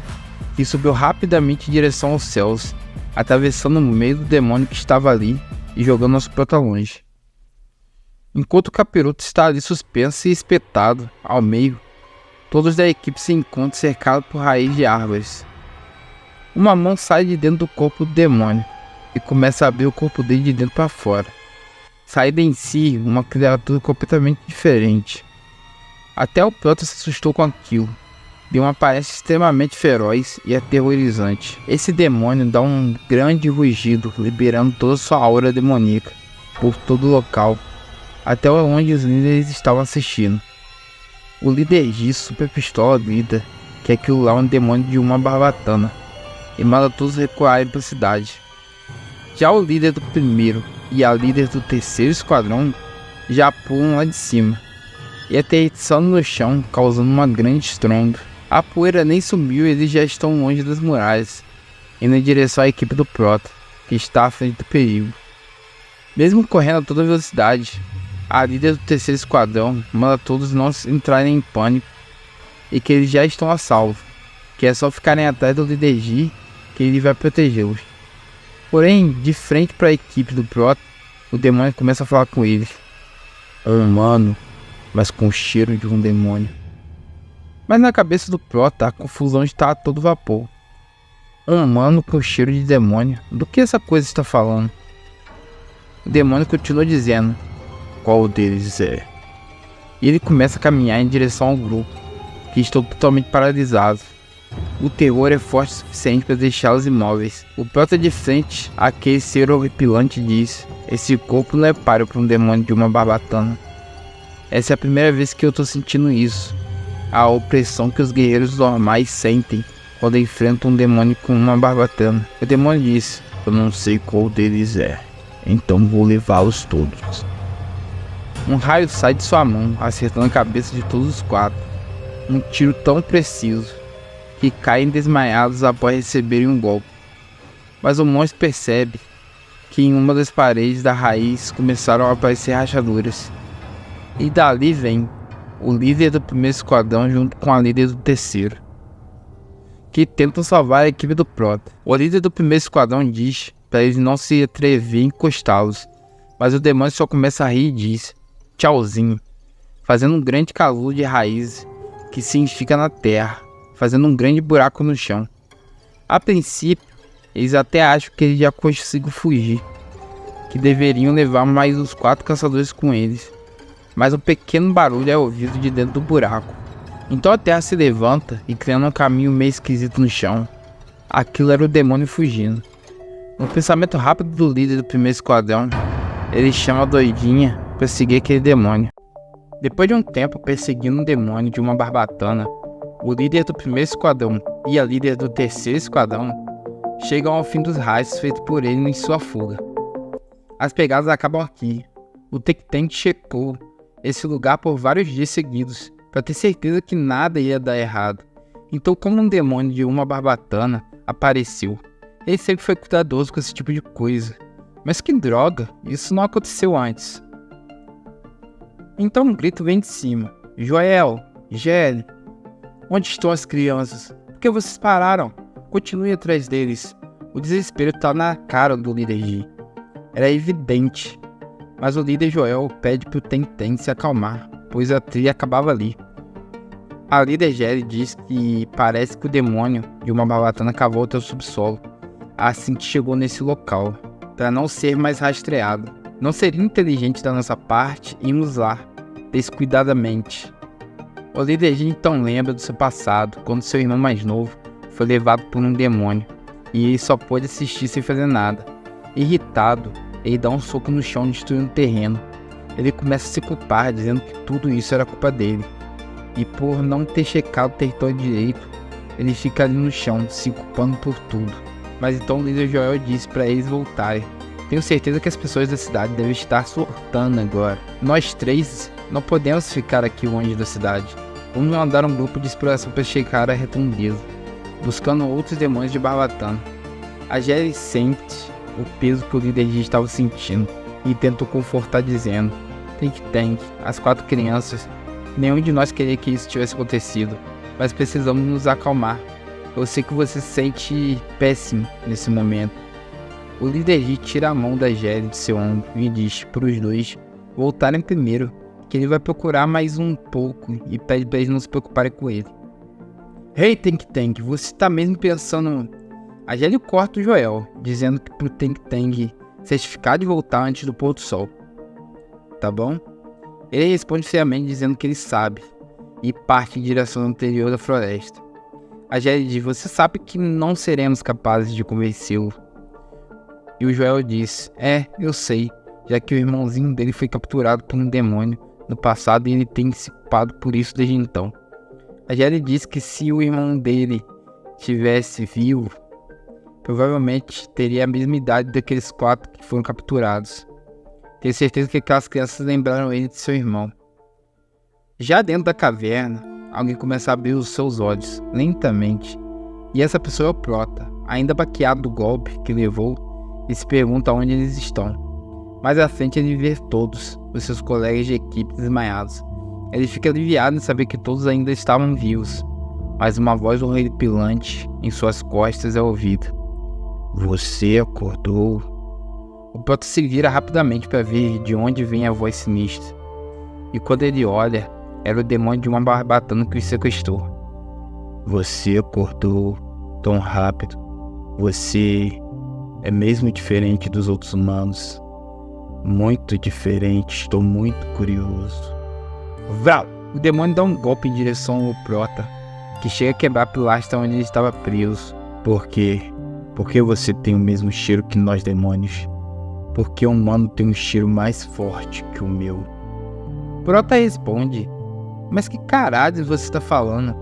que subiu rapidamente em direção aos céus, atravessando o meio do demônio que estava ali e jogando nosso prota longe. Enquanto o capiroto está ali suspenso e espetado ao meio, todos da equipe se encontram cercados por raízes de árvores. Uma mão sai de dentro do corpo do demônio e começa a abrir o corpo dele de dentro para fora. Saída em si, uma criatura completamente diferente. Até o prota se assustou com aquilo. Deu uma aparência extremamente feroz e aterrorizante. Esse demônio dá um grande rugido, liberando toda sua aura demoníaca por todo o local, até onde os líderes estavam assistindo. O líder G super pistola grita que aquilo lá é um demônio de uma barbatana e manda todos recuarem para a cidade. Já o líder do primeiro e a líder do terceiro esquadrão já pulam lá de cima e aterrissando no chão, causando uma grande estrondo. A poeira nem sumiu e eles já estão longe das muralhas, indo em direção à equipe do prota, que está à frente do perigo. Mesmo correndo a toda velocidade, a líder do terceiro esquadrão manda todos não entrarem em pânico e que eles já estão a salvo, que é só ficarem atrás do líder G que ele vai protegê-los. Porém, de frente para a equipe do prota, o demônio começa a falar com eles. É um humano, mas com o cheiro de um demônio. Mas na cabeça do prota a confusão está a todo vapor. Um humano com cheiro de demônio. Do que essa coisa está falando? O demônio continua dizendo: qual deles é? E ele começa a caminhar em direção ao grupo, que estão totalmente paralisados. O terror é forte o suficiente para deixá-los imóveis. O prota de frente àquele ser horripilante diz: esse corpo não é páreo para um demônio de uma barbatana. Essa é a primeira vez que eu tô sentindo isso. A opressão que os guerreiros normais sentem quando enfrentam um demônio com uma barbatana. O demônio diz: eu não sei qual deles é, então vou levá-los todos. Um raio sai de sua mão, acertando a cabeça de todos os quatro. Um tiro tão preciso que caem desmaiados após receberem um golpe. Mas o monstro percebe que em uma das paredes da raiz começaram a aparecer rachaduras. E dali vem o líder do primeiro esquadrão junto com a líder do terceiro, que tentam salvar a equipe do prota. O líder do primeiro esquadrão diz para eles não se atrever a encostá-los, mas o demônio só começa a rir e diz: tchauzinho, fazendo um grande casulo de raízes que se enfica na terra, fazendo um grande buraco no chão. A princípio, eles até acham que eles já conseguiram fugir, que deveriam levar mais os 4 caçadores com eles. Mas um pequeno barulho é ouvido de dentro do buraco. Então a terra se levanta e criando um caminho meio esquisito no chão. Aquilo era o demônio fugindo. No pensamento rápido do líder do primeiro esquadrão, ele chama a doidinha para seguir aquele demônio. Depois de um tempo perseguindo um demônio de uma barbatana, o líder do primeiro esquadrão e a líder do terceiro esquadrão chegam ao fim dos raios feitos por ele em sua fuga. As pegadas acabam aqui. O Tech-Tank checou esse lugar por vários dias seguidos, para ter certeza que nada ia dar errado. Então, como um demônio de uma barbatana apareceu, ele sempre foi cuidadoso com esse tipo de coisa. Mas que droga, isso não aconteceu antes. Então um grito vem de cima: Joel, GL, onde estão as crianças? Por que vocês pararam? Continue atrás deles. O desespero tá na cara do líder G. Era evidente. Mas o líder Joel pede pro Tenten se acalmar, pois a trilha acabava ali. A líder Jerry diz que parece que o demônio de uma barbatana cavou até o subsolo, assim que chegou nesse local, para não ser mais rastreado. Não seria inteligente da nossa parte irmos lá, descuidadamente. O líder então lembra do seu passado, quando seu irmão mais novo foi levado por um demônio, e ele só pôde assistir sem fazer nada. Irritado, ele dá um soco no chão, destruindo o terreno. Ele começa a se culpar, dizendo que tudo isso era culpa dele. E por não ter checado o território direito, ele fica ali no chão, se culpando por tudo. Mas então o líder Joel diz para eles voltarem. Tenho certeza que as pessoas da cidade devem estar surtando agora. Nós 3 não podemos ficar aqui longe da cidade. Vamos mandar um grupo de exploração para checar a redondeza, buscando outros demônios de Barbatana. A Jerry sente o peso que o líder estava sentindo e tenta o confortar, dizendo: Tank, as 4 crianças, nenhum de nós queria que isso tivesse acontecido, mas precisamos nos acalmar. Eu sei que você se sente péssimo nesse momento. O líder tira a mão da Jerry de seu ombro e diz para os dois voltarem primeiro, que ele vai procurar mais um pouco, e pede para eles não se preocuparem com ele. Hey Tank, você tá mesmo pensando... A Jerry corta o Joel, dizendo que pro Tank certificar de voltar antes do pôr do sol. Tá bom? Ele responde friamente dizendo que ele sabe, e parte em direção anterior da floresta. A Jerry diz: você sabe que não seremos capazes de convencê-lo. E o Joel diz: eu sei, já que o irmãozinho dele foi capturado por um demônio no passado e ele tem se culpado por isso desde então. A Jerry diz que se o irmão dele tivesse vivo, provavelmente teria a mesma idade daqueles 4 que foram capturados. Tenho certeza que aquelas crianças lembraram ele de seu irmão. Já dentro da caverna, alguém começa a abrir os seus olhos, lentamente. E essa pessoa é o Prota, ainda baqueado do golpe que levou, e se pergunta onde eles estão. Mais à frente ele vê todos os seus colegas de equipe desmaiados. Ele fica aliviado em saber que todos ainda estavam vivos, mas uma voz horripilante em suas costas é ouvida. Você acordou? O Prota se vira rapidamente para ver de onde vem a voz sinistra. E quando ele olha, era o demônio de uma Barbatana que o sequestrou. Você acordou tão rápido. Você é mesmo diferente dos outros humanos. Muito diferente, estou muito curioso. Vral! O demônio dá um golpe em direção ao Prota, que chega a quebrar pilastra onde ele estava preso. Por quê? Porque você tem o mesmo cheiro que nós demônios. Porque o humano tem um cheiro mais forte que o meu. Prota responde: mas que caralho você está falando?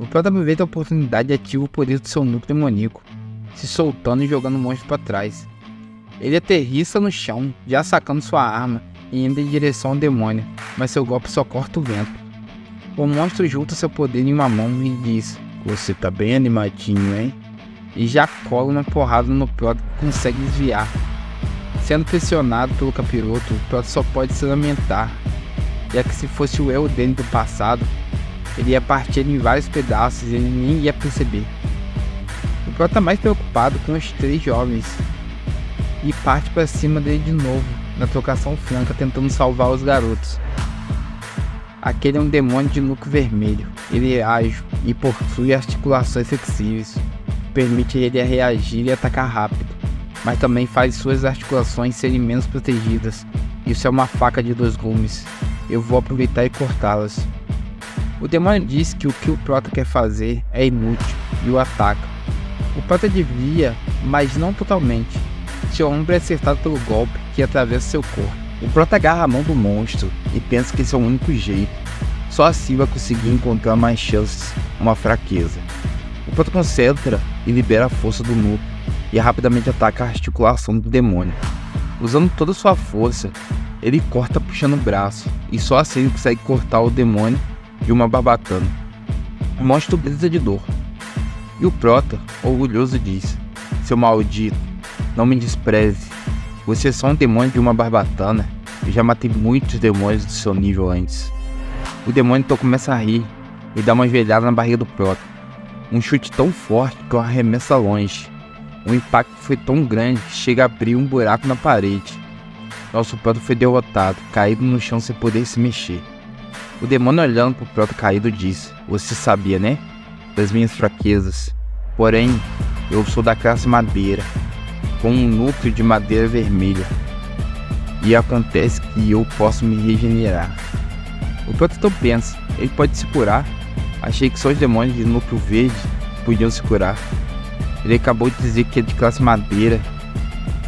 O Prota aproveita a oportunidade e ativa o poder do seu núcleo demoníaco, se soltando e jogando o monstro para trás. Ele aterrissa no chão, já sacando sua arma e indo em direção ao demônio, mas seu golpe só corta o vento. O monstro junta seu poder em uma mão e diz: você tá bem animadinho, hein? E já cola uma porrada no Prota que consegue desviar. Sendo pressionado pelo capiroto, o Prota só pode se lamentar, já que se fosse o eu dele do passado, ele ia partir em vários pedaços e ele nem ia perceber. O Prota tá mais preocupado com os 3 jovens e parte para cima dele de novo, na trocação franca, tentando salvar os garotos. Aquele é um demônio de núcleo vermelho. Ele é ágil e possui articulações flexíveis, permite ele reagir e atacar rápido, mas também faz suas articulações serem menos protegidas. Isso é uma faca de 2 gumes. Eu vou aproveitar e cortá-las. O demônio diz que o o Prota quer fazer é inútil e o ataca. O Prota desvia, mas não totalmente. Seu ombro é acertado pelo golpe que atravessa seu corpo. O Prota agarra a mão do monstro e pensa que esse é o único jeito. Só assim vai conseguir encontrar mais chances, uma fraqueza. O Prota concentra e libera a força do núcleo e rapidamente ataca a articulação do demônio. Usando toda sua força, ele corta puxando o braço, e só assim ele consegue cortar o demônio de uma Barbatana. O monstro grita de dor. E o Prota, orgulhoso, diz: seu maldito, não me despreze. Você é só um demônio de uma Barbatana. Eu já matei muitos demônios do seu nível antes. O demônio então começa a rir e dá uma joelhada na barriga do Prota. Um chute tão forte que o arremessa longe. O impacto foi tão grande que chega a abrir um buraco na parede. Nosso Prota foi derrotado, caído no chão sem poder se mexer. O demônio, olhando pro Prota caído, disse: você sabia, né? Das minhas fraquezas. Porém, eu sou da classe madeira, com um núcleo de madeira vermelha. E acontece que eu posso me regenerar. O protetor pensa, ele pode se curar? Achei que só os demônios de núcleo verde podiam se curar. Ele acabou de dizer que é de classe madeira.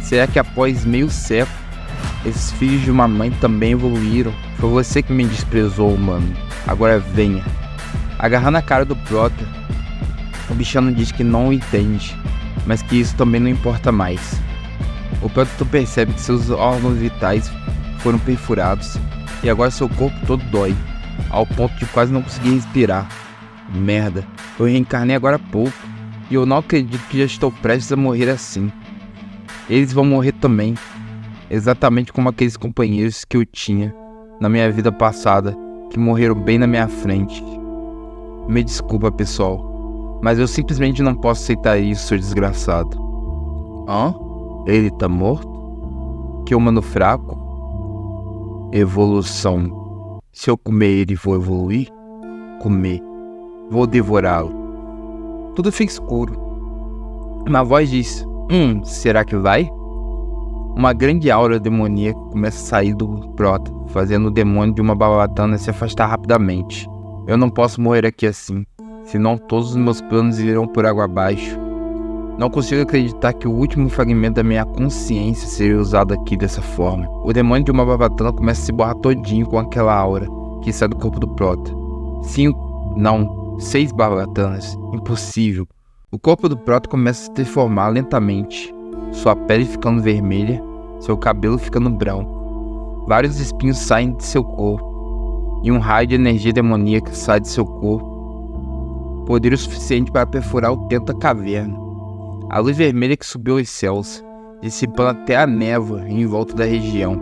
Será que após meio século, esses filhos de uma mãe também evoluíram? Foi você que me desprezou, humano. Agora venha. Agarrando a cara do Prota, o bichano diz que não o entende, mas que isso também não importa mais. O Protetor percebe que seus órgãos vitais foram perfurados e agora seu corpo todo dói, ao ponto de quase não conseguir respirar. Merda, eu reencarnei agora há pouco e eu não acredito que já estou prestes a morrer assim. Eles vão morrer também, exatamente como aqueles companheiros que eu tinha na minha vida passada, que morreram bem na minha frente. Me desculpa, pessoal, mas eu simplesmente não posso aceitar isso, seu desgraçado. Hã? Ele tá morto? Que humano fraco? Evolução. Se eu comer ele, vou evoluir? Comer. Vou devorá-lo. Tudo fica escuro. Uma voz diz: será que vai? Uma grande aura demoníaca começa a sair do Prota, fazendo o demônio de uma Barbatana se afastar rapidamente. Eu não posso morrer aqui assim, senão todos os meus planos irão por água abaixo. Não consigo acreditar que o último fragmento da minha consciência seria usado aqui dessa forma. O demônio de uma Barbatana começa a se borrar todinho com aquela aura que sai do corpo do Prota. 6 Barbatanas. Impossível. O corpo do Prota começa a se deformar lentamente, sua pele ficando vermelha, seu cabelo ficando branco. Vários espinhos saem de seu corpo, e um raio de energia demoníaca sai de seu corpo, poder o suficiente para perfurar o teto da caverna. A luz vermelha que subiu aos céus, dissipando até a névoa em volta da região.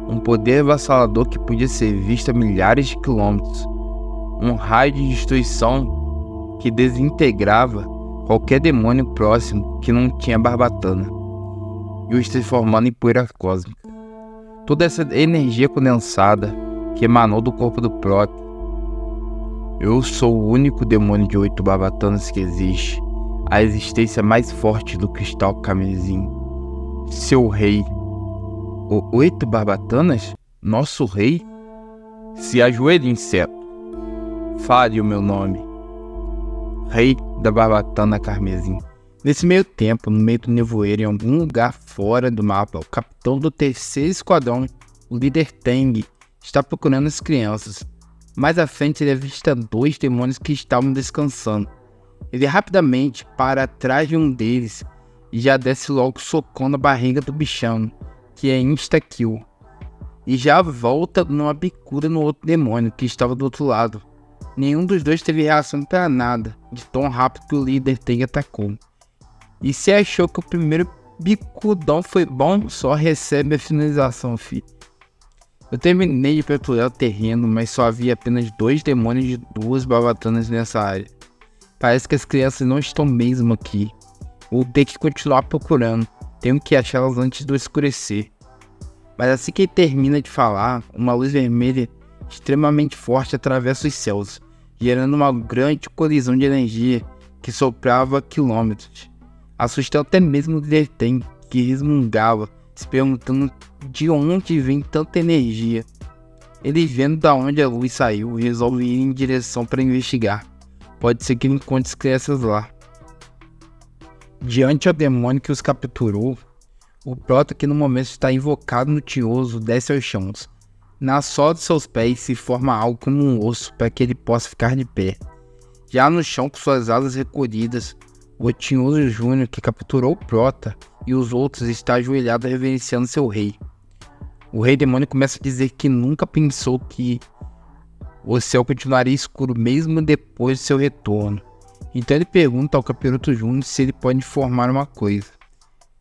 Um poder avassalador que podia ser visto a milhares de quilômetros. Um raio de destruição que desintegrava qualquer demônio próximo que não tinha Barbatana, e os transformando em poeira cósmica. Toda essa energia condensada que emanou do corpo do Prota. Eu sou o único demônio de 8 Barbatanas que existe, a existência mais forte do cristal carmesim. Seu rei. 8 Barbatanas? Nosso rei? Se ajoelhe, inseto. Fale o meu nome. Rei da Barbatana Carmesim. Nesse meio tempo, no meio do nevoeiro, em algum lugar fora do mapa, o capitão do 3º Esquadrão, o líder Tang, está procurando as crianças. Mais à frente, ele avista 2 demônios que estavam descansando. Ele rapidamente para atrás de um deles e já desce logo socando a barriga do bichano, que é insta-kill. E já volta numa bicuda no outro demônio, que estava do outro lado. Nenhum dos dois teve reação para nada, de tão rápido que o líder Tang atacou. E se achou que o primeiro bicudão foi bom, só recebe a finalização, fi. Eu terminei de patrulhar o terreno, mas só havia apenas 2 demônios de 2 Barbatanas nessa área. Parece que as crianças não estão mesmo aqui. Vou ter que continuar procurando, tenho que achá-las antes do escurecer. Mas assim que ele termina de falar, uma luz vermelha extremamente forte atravessa os céus, gerando uma grande colisão de energia que soprava a quilômetros. Assustou até mesmo o líder Tang, que resmungava, se perguntando de onde vem tanta energia. Ele, vendo da onde a luz saiu, resolve ir em direção para investigar. Pode ser que ele encontre as crianças lá. Diante ao demônio que os capturou, o Prota, que no momento está invocado no tinhoso, desce aos chãos. Na sola de seus pés se forma algo como um osso para que ele possa ficar de pé. Já no chão, com suas asas recolhidas, o Tinhoso Júnior, que capturou o Prota, e os outros está ajoelhado reverenciando seu rei. O rei demônio começa a dizer que nunca pensou que o céu continuaria escuro mesmo depois de seu retorno. Então ele pergunta ao Capiroto Júnior se ele pode informar uma coisa: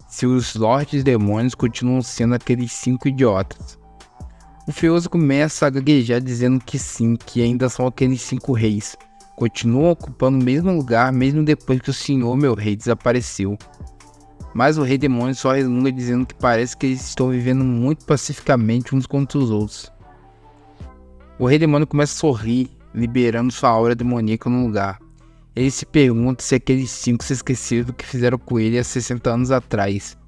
se os Lordes Demônios continuam sendo aqueles 5 idiotas. O Feioso começa a gaguejar dizendo que sim, que ainda são aqueles 5 reis. Continuam ocupando o mesmo lugar mesmo depois que o senhor, meu rei, desapareceu. Mas o rei demônio só resmunga dizendo que parece que eles estão vivendo muito pacificamente uns contra os outros. O rei demônio começa a sorrir, liberando sua aura demoníaca no lugar. Ele se pergunta se aqueles 5 se esqueceram do que fizeram com ele há 60 anos atrás.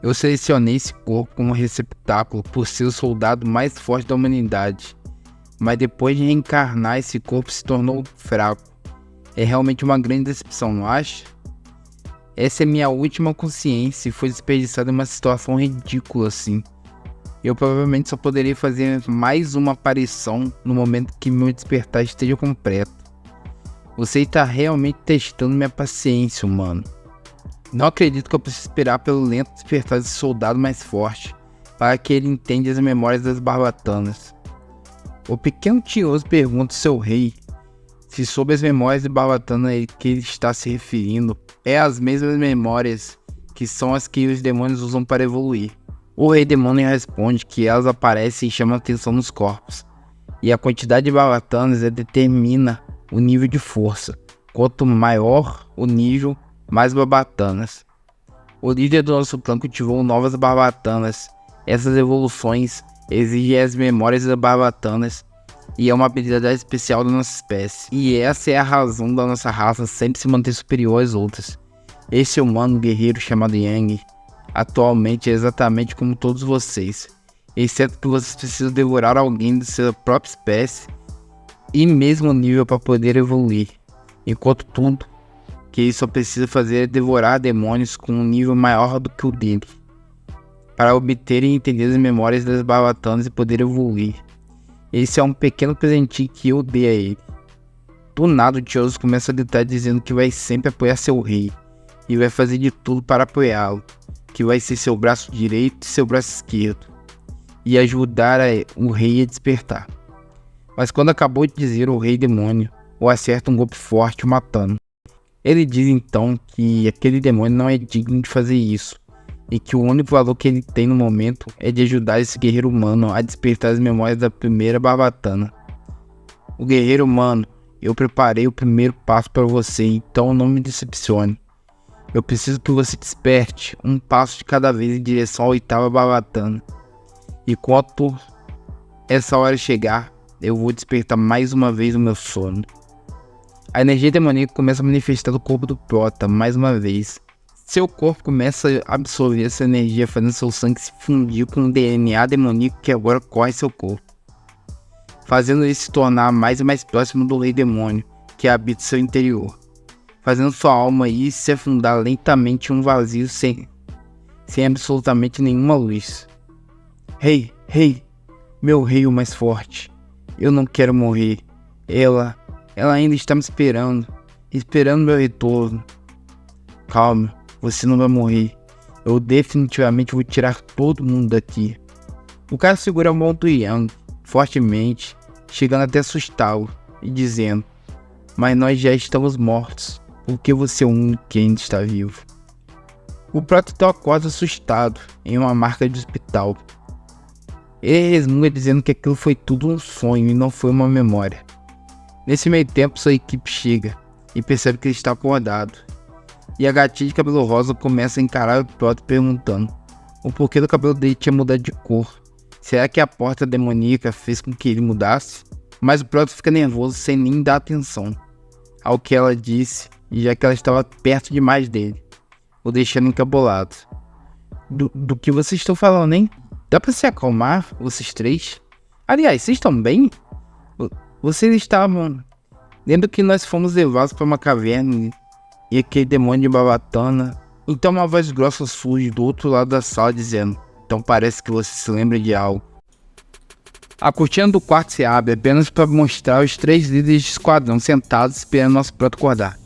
Eu selecionei esse corpo como receptáculo por ser o soldado mais forte da humanidade. mas depois de reencarnar esse corpo se tornou fraco. É realmente uma grande decepção, não acha? Essa é minha última consciência e foi desperdiçada em uma situação ridícula assim. Eu provavelmente só poderia fazer mais uma aparição no momento que meu despertar esteja completo. Você está realmente testando minha paciência, humano. Não acredito que eu preciso esperar pelo lento despertar desse soldado mais forte, para que ele entenda as memórias das barbatanas. O pequeno tinhoso pergunta ao seu rei se sobre as memórias de barbatana que ele está se referindo é as mesmas memórias que são as que os demônios usam para evoluir. O rei demônio responde que elas aparecem e chamam atenção nos corpos, e a quantidade de barbatanas determina o nível de força. Quanto maior o nível, mais barbatanas. O líder do nosso clã cultivou novas barbatanas. Essas evoluções exigem as memórias das barbatanas e é uma habilidade especial da nossa espécie. E essa é a razão da nossa raça sempre se manter superior às outras. Esse humano guerreiro chamado Yang atualmente é exatamente como todos vocês, exceto que vocês precisam devorar alguém de sua própria espécie e mesmo nível para poder evoluir, enquanto tudo que ele só precisa fazer é devorar demônios com um nível maior do que o dele, para obter e entender as memórias das barbatanas e poder evoluir. Esse é um pequeno presentinho que eu dei a ele. Do nada o Tioso começa a gritar dizendo que vai sempre apoiar seu rei, e vai fazer de tudo para apoiá-lo, que vai ser seu braço direito e seu braço esquerdo, e ajudar o rei a despertar. Mas quando acabou de dizer, o rei demônio o acerta um golpe forte, o matando. Ele diz então que aquele demônio não é digno de fazer isso, e que o único valor que ele tem no momento é de ajudar esse guerreiro humano a despertar as memórias da primeira barbatana. O guerreiro humano, eu preparei o primeiro passo para você, então não me decepcione. Eu preciso que você desperte um passo de cada vez em direção à oitava barbatana. E quando essa hora chegar, eu vou despertar mais uma vez o meu sono. A energia demoníaca começa a manifestar no corpo do Prota mais uma vez. Seu corpo começa a absorver essa energia, fazendo seu sangue se fundir com o DNA demoníaco que agora corre seu corpo, fazendo ele se tornar mais e mais próximo do rei demônio que habita seu interior, fazendo sua alma ir se afundar lentamente em um vazio sem absolutamente nenhuma luz. Rei, meu rei o mais forte, eu não quero morrer. Ela ainda está me esperando meu retorno. Calma, você não vai morrer. Eu definitivamente vou tirar todo mundo daqui. O cara segura a mão do Yang fortemente, chegando até assustá-lo e dizendo: mas nós já estamos mortos, porque você é o único que ainda está vivo. O Prota acorda assustado em uma marca de hospital. Ele resmunga dizendo que aquilo foi tudo um sonho e não foi uma memória. Nesse meio tempo, sua equipe chega e percebe que ele está acordado. E a gatinha de cabelo rosa começa a encarar o Prota perguntando o porquê do cabelo dele tinha mudado de cor. Será que a porta demoníaca fez com que ele mudasse? Mas o Prota fica nervoso sem nem dar atenção ao que ela disse, já que ela estava perto demais dele, o deixando encabulado. Do que vocês estão falando, hein? Dá pra se acalmar, vocês três? Aliás, vocês estão bem? Vocês estavam... Lembra que nós fomos levados para uma caverna e aquele demônio de barbatana? Então uma voz grossa surge do outro lado da sala dizendo: então parece que você se lembra de algo. A cortina do quarto se abre apenas para mostrar os três líderes de esquadrão sentados esperando nosso Prota acordar.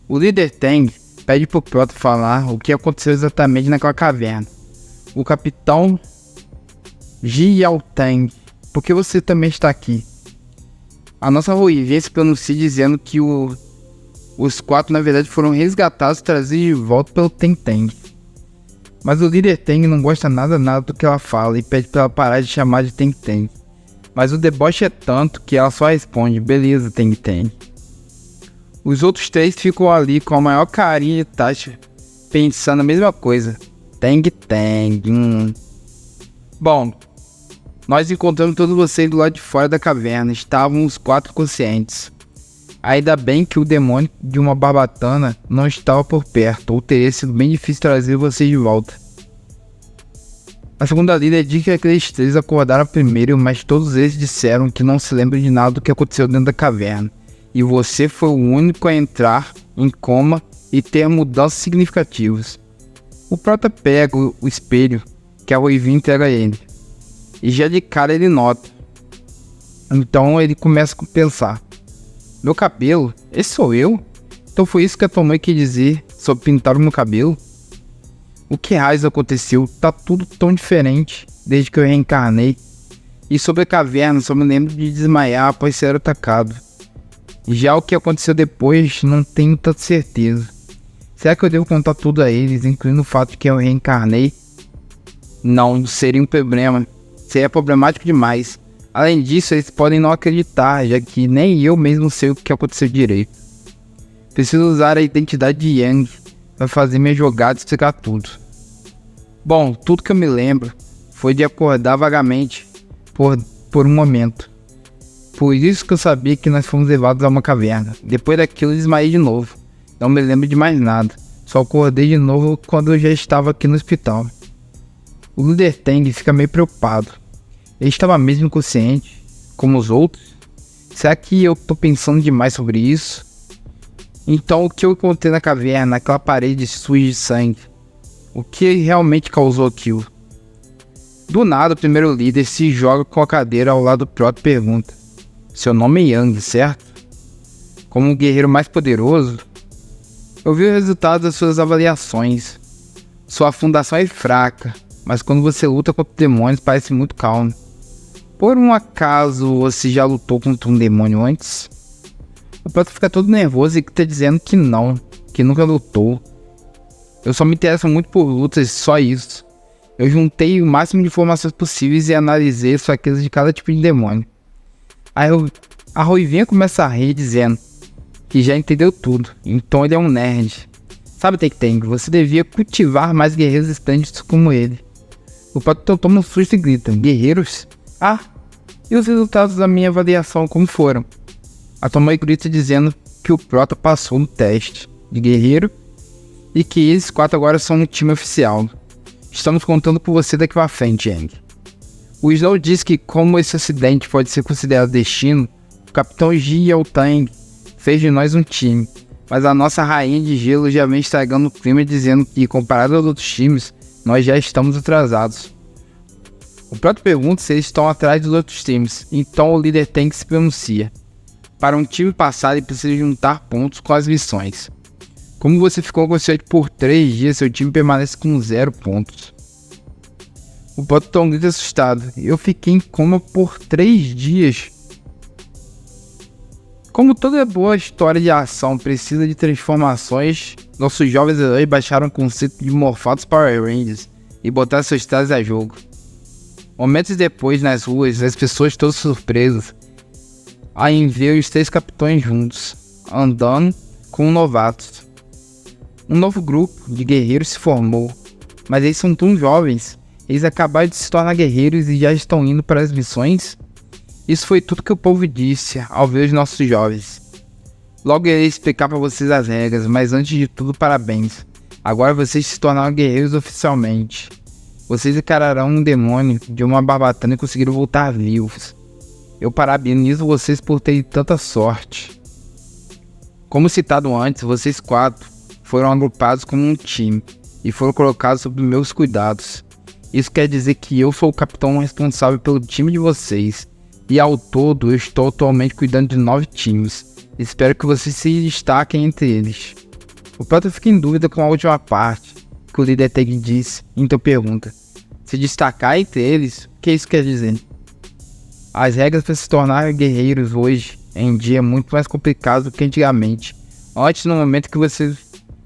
O líder Tang pede pro Prota falar o que aconteceu exatamente naquela caverna. O capitão Ji Yao Tang, por que você também está aqui? A nossa ruivia se pronuncia dizendo que os quatro na verdade foram resgatados e trazidos de volta pelo Tang Tang. Mas o líder Tang não gosta nada do que ela fala e pede para ela parar de chamar de Tang Tang. Mas o deboche é tanto que ela só responde: beleza, Tang Tang. Os outros três ficam ali com a maior carinha de taxa, pensando a mesma coisa. Tang Tang. Bom, nós encontramos todos vocês do lado de fora da caverna. Estavam os quatro conscientes. Ainda bem que o demônio de uma barbatana não estava por perto, ou teria sido bem difícil trazer vocês de volta. A segunda líder diz que aqueles 3 acordaram primeiro, mas todos eles disseram que não se lembram de nada do que aconteceu dentro da caverna. E você foi o único a entrar em coma e ter mudanças significativas. O prota pega o espelho que a Ruivinha entrega a ele. E já de cara ele nota. Então ele começa a pensar. Meu cabelo? Esse sou eu? Então foi isso que a tua mãe quis dizer sobre pintar o meu cabelo? O que raios aconteceu? Tá tudo tão diferente desde que eu reencarnei. E sobre a caverna, só me lembro de desmaiar após ser atacado. Já o que aconteceu depois, não tenho tanta certeza. Será que eu devo contar tudo a eles, incluindo o fato de que eu reencarnei? Não, seria um problema. Seria problemático demais. Além disso, eles podem não acreditar, já que nem eu mesmo sei o que aconteceu direito. Preciso usar a identidade de Yang para fazer minha jogada e explicar tudo. Bom, tudo que eu me lembro foi de acordar vagamente por um momento. Por isso que eu sabia que nós fomos levados a uma caverna. Depois daquilo eu desmaiei de novo. Não me lembro de mais nada. Só acordei de novo quando eu já estava aqui no hospital. O líder Tang fica meio preocupado. Ele estava mesmo inconsciente, como os outros? Será que eu tô pensando demais sobre isso? Então o que eu encontrei na caverna, aquela parede suja de sangue? O que realmente causou aquilo? Do nada o primeiro líder se joga com a cadeira ao lado do Proto e pergunta. Seu nome é Yang, certo? Como um guerreiro mais poderoso? Eu vi o resultado das suas avaliações. Sua fundação é fraca, mas quando você luta contra demônios parece muito calmo. Por um acaso você já lutou contra um demônio antes? O Proto fica todo nervoso e tá dizendo que não, que nunca lutou. Eu só me interesso muito por lutas, só isso. Eu juntei o máximo de informações possíveis e analisei as fraquezas de cada tipo de demônio. Aí a Ruivinha começa a rir dizendo que já entendeu tudo, então ele é um nerd. Sabe, Tang, você devia cultivar mais guerreiros esplêndidos como ele. O Proto toma um susto e grita, guerreiros? Ah, e os resultados da minha avaliação como foram? A tua mãe grita dizendo que o Proto passou no teste de guerreiro e que eles 4 agora são um time oficial. Estamos contando por você daqui pra frente, Yang. O Snow diz que como esse acidente pode ser considerado destino, o Capitão Ji Tang fez de nós um time, mas a nossa rainha de gelo já vem estragando o clima dizendo que, comparado aos outros times, nós já estamos atrasados. O Proto pergunta se eles estão atrás dos outros times, então o líder Tang se pronuncia. Para um time passar, ele precisa juntar pontos com as missões. Como você ficou consciente por 3 dias, seu time permanece com 0 pontos. O Proto grita assustado. Eu fiquei em coma por 3 dias. Como toda boa história de ação precisa de transformações, nossos jovens heróis baixaram o conceito de morfados Power Rangers e botaram seus trajes a jogo. Momentos depois, nas ruas, as pessoas todas surpresas aí ver os 3 capitães juntos, andando com novatos. Um novo grupo de guerreiros se formou, mas eles são tão jovens, eles acabaram de se tornar guerreiros e já estão indo para as missões? Isso foi tudo que o povo disse ao ver os nossos jovens. Logo irei explicar para vocês as regras, mas antes de tudo, parabéns. Agora vocês se tornaram guerreiros oficialmente. Vocês encararão um demônio de uma barbatana e conseguiram voltar vivos. Eu parabenizo vocês por terem tanta sorte. Como citado antes, vocês 4 foram agrupados como um time e foram colocados sob meus cuidados. Isso quer dizer que eu sou o capitão responsável pelo time de vocês e ao todo eu estou atualmente cuidando de 9 times. Espero que vocês se destaquem entre eles. O Proto fica em dúvida com a última parte que o líder Tang disse, então pergunta: se destacar entre eles, o que isso quer dizer? As regras para se tornar guerreiros hoje em dia é muito mais complicado do que antigamente. Antes, no momento que você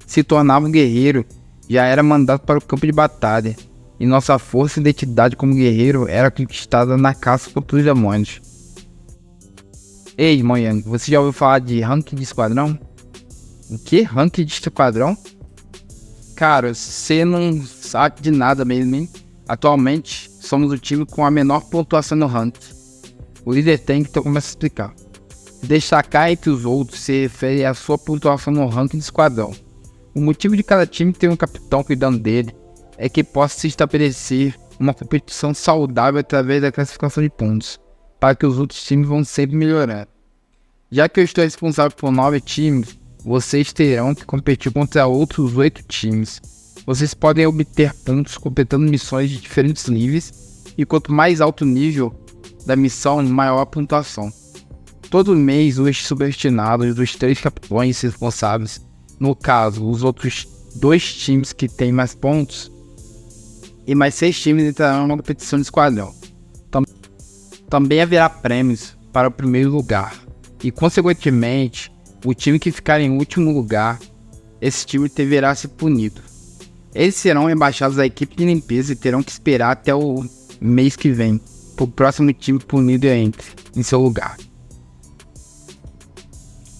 se tornava um guerreiro, já era mandado para o campo de batalha, e nossa força e identidade como guerreiro era conquistada na caça contra os demônios. Ei, irmão Yang, você já ouviu falar de ranking de esquadrão? O que? Ranking de esquadrão? Cara, você não sabe de nada mesmo, hein? Atualmente, somos o time com a menor pontuação no ranking. O líder Tang então começa a explicar. Destacar entre os outros se refere à sua pontuação no ranking de esquadrão. O motivo de cada time ter um capitão cuidando dele é que possa se estabelecer uma competição saudável através da classificação de pontos, para que os outros times vão sempre melhorar. Já que eu estou responsável por 9 times, vocês terão que competir contra outros 8 times. Vocês podem obter pontos completando missões de diferentes níveis, e quanto mais alto o nível da missão, maior a pontuação. Todo mês, os subordinados dos 3 capitães responsáveis, no caso, os outros 2 times que têm mais pontos, e mais 6 times entrarão na competição de esquadrão. Também haverá prêmios para o primeiro lugar, e consequentemente, o time que ficar em último lugar, esse time deverá ser punido. Eles serão rebaixados à equipe de limpeza e terão que esperar até o mês que vem, para o próximo time punido entre em seu lugar.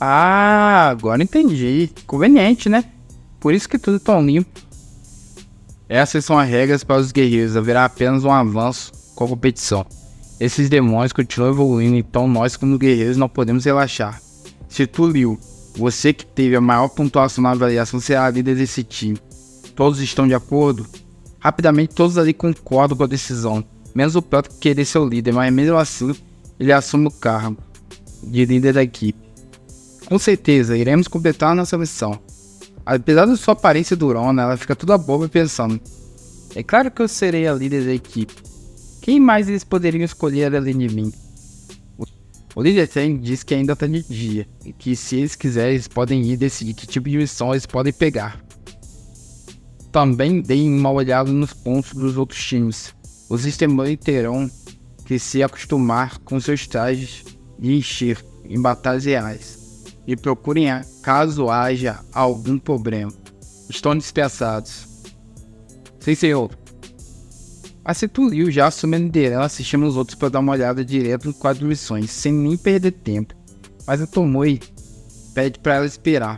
Ah, agora entendi. Conveniente, né? Por isso que tudo é tão limpo. Essas são as regras para os guerreiros. Haverá apenas um avanço com a competição. Esses demônios continuam evoluindo, então nós como guerreiros não podemos relaxar. Se tu, Liu, você que teve a maior pontuação na avaliação, será a líder desse time. Todos estão de acordo? Rapidamente todos ali concordam com a decisão, menos o Piotr que querer ser o líder, mas mesmo assim ele assume o cargo de líder da equipe. Com certeza, iremos completar nossa missão. Apesar da sua aparência durona, ela fica toda boba pensando: é claro que eu serei a líder da equipe. Quem mais eles poderiam escolher além de mim? O líder Tang diz que ainda está de dia, e que se eles quiserem eles podem ir decidir que tipo de missão eles podem pegar. Também deem uma olhada nos pontos dos outros times. Os sistemas terão que se acostumar com seus trajes de encher em batalhas reais. E procurem caso haja algum problema. Estão dispensados. Sim, senhor. A Liu já assume a liderança e chama os outros para dar uma olhada direto no quadro de missões, sem nem perder tempo. Mas a Tomoe pede para ela esperar.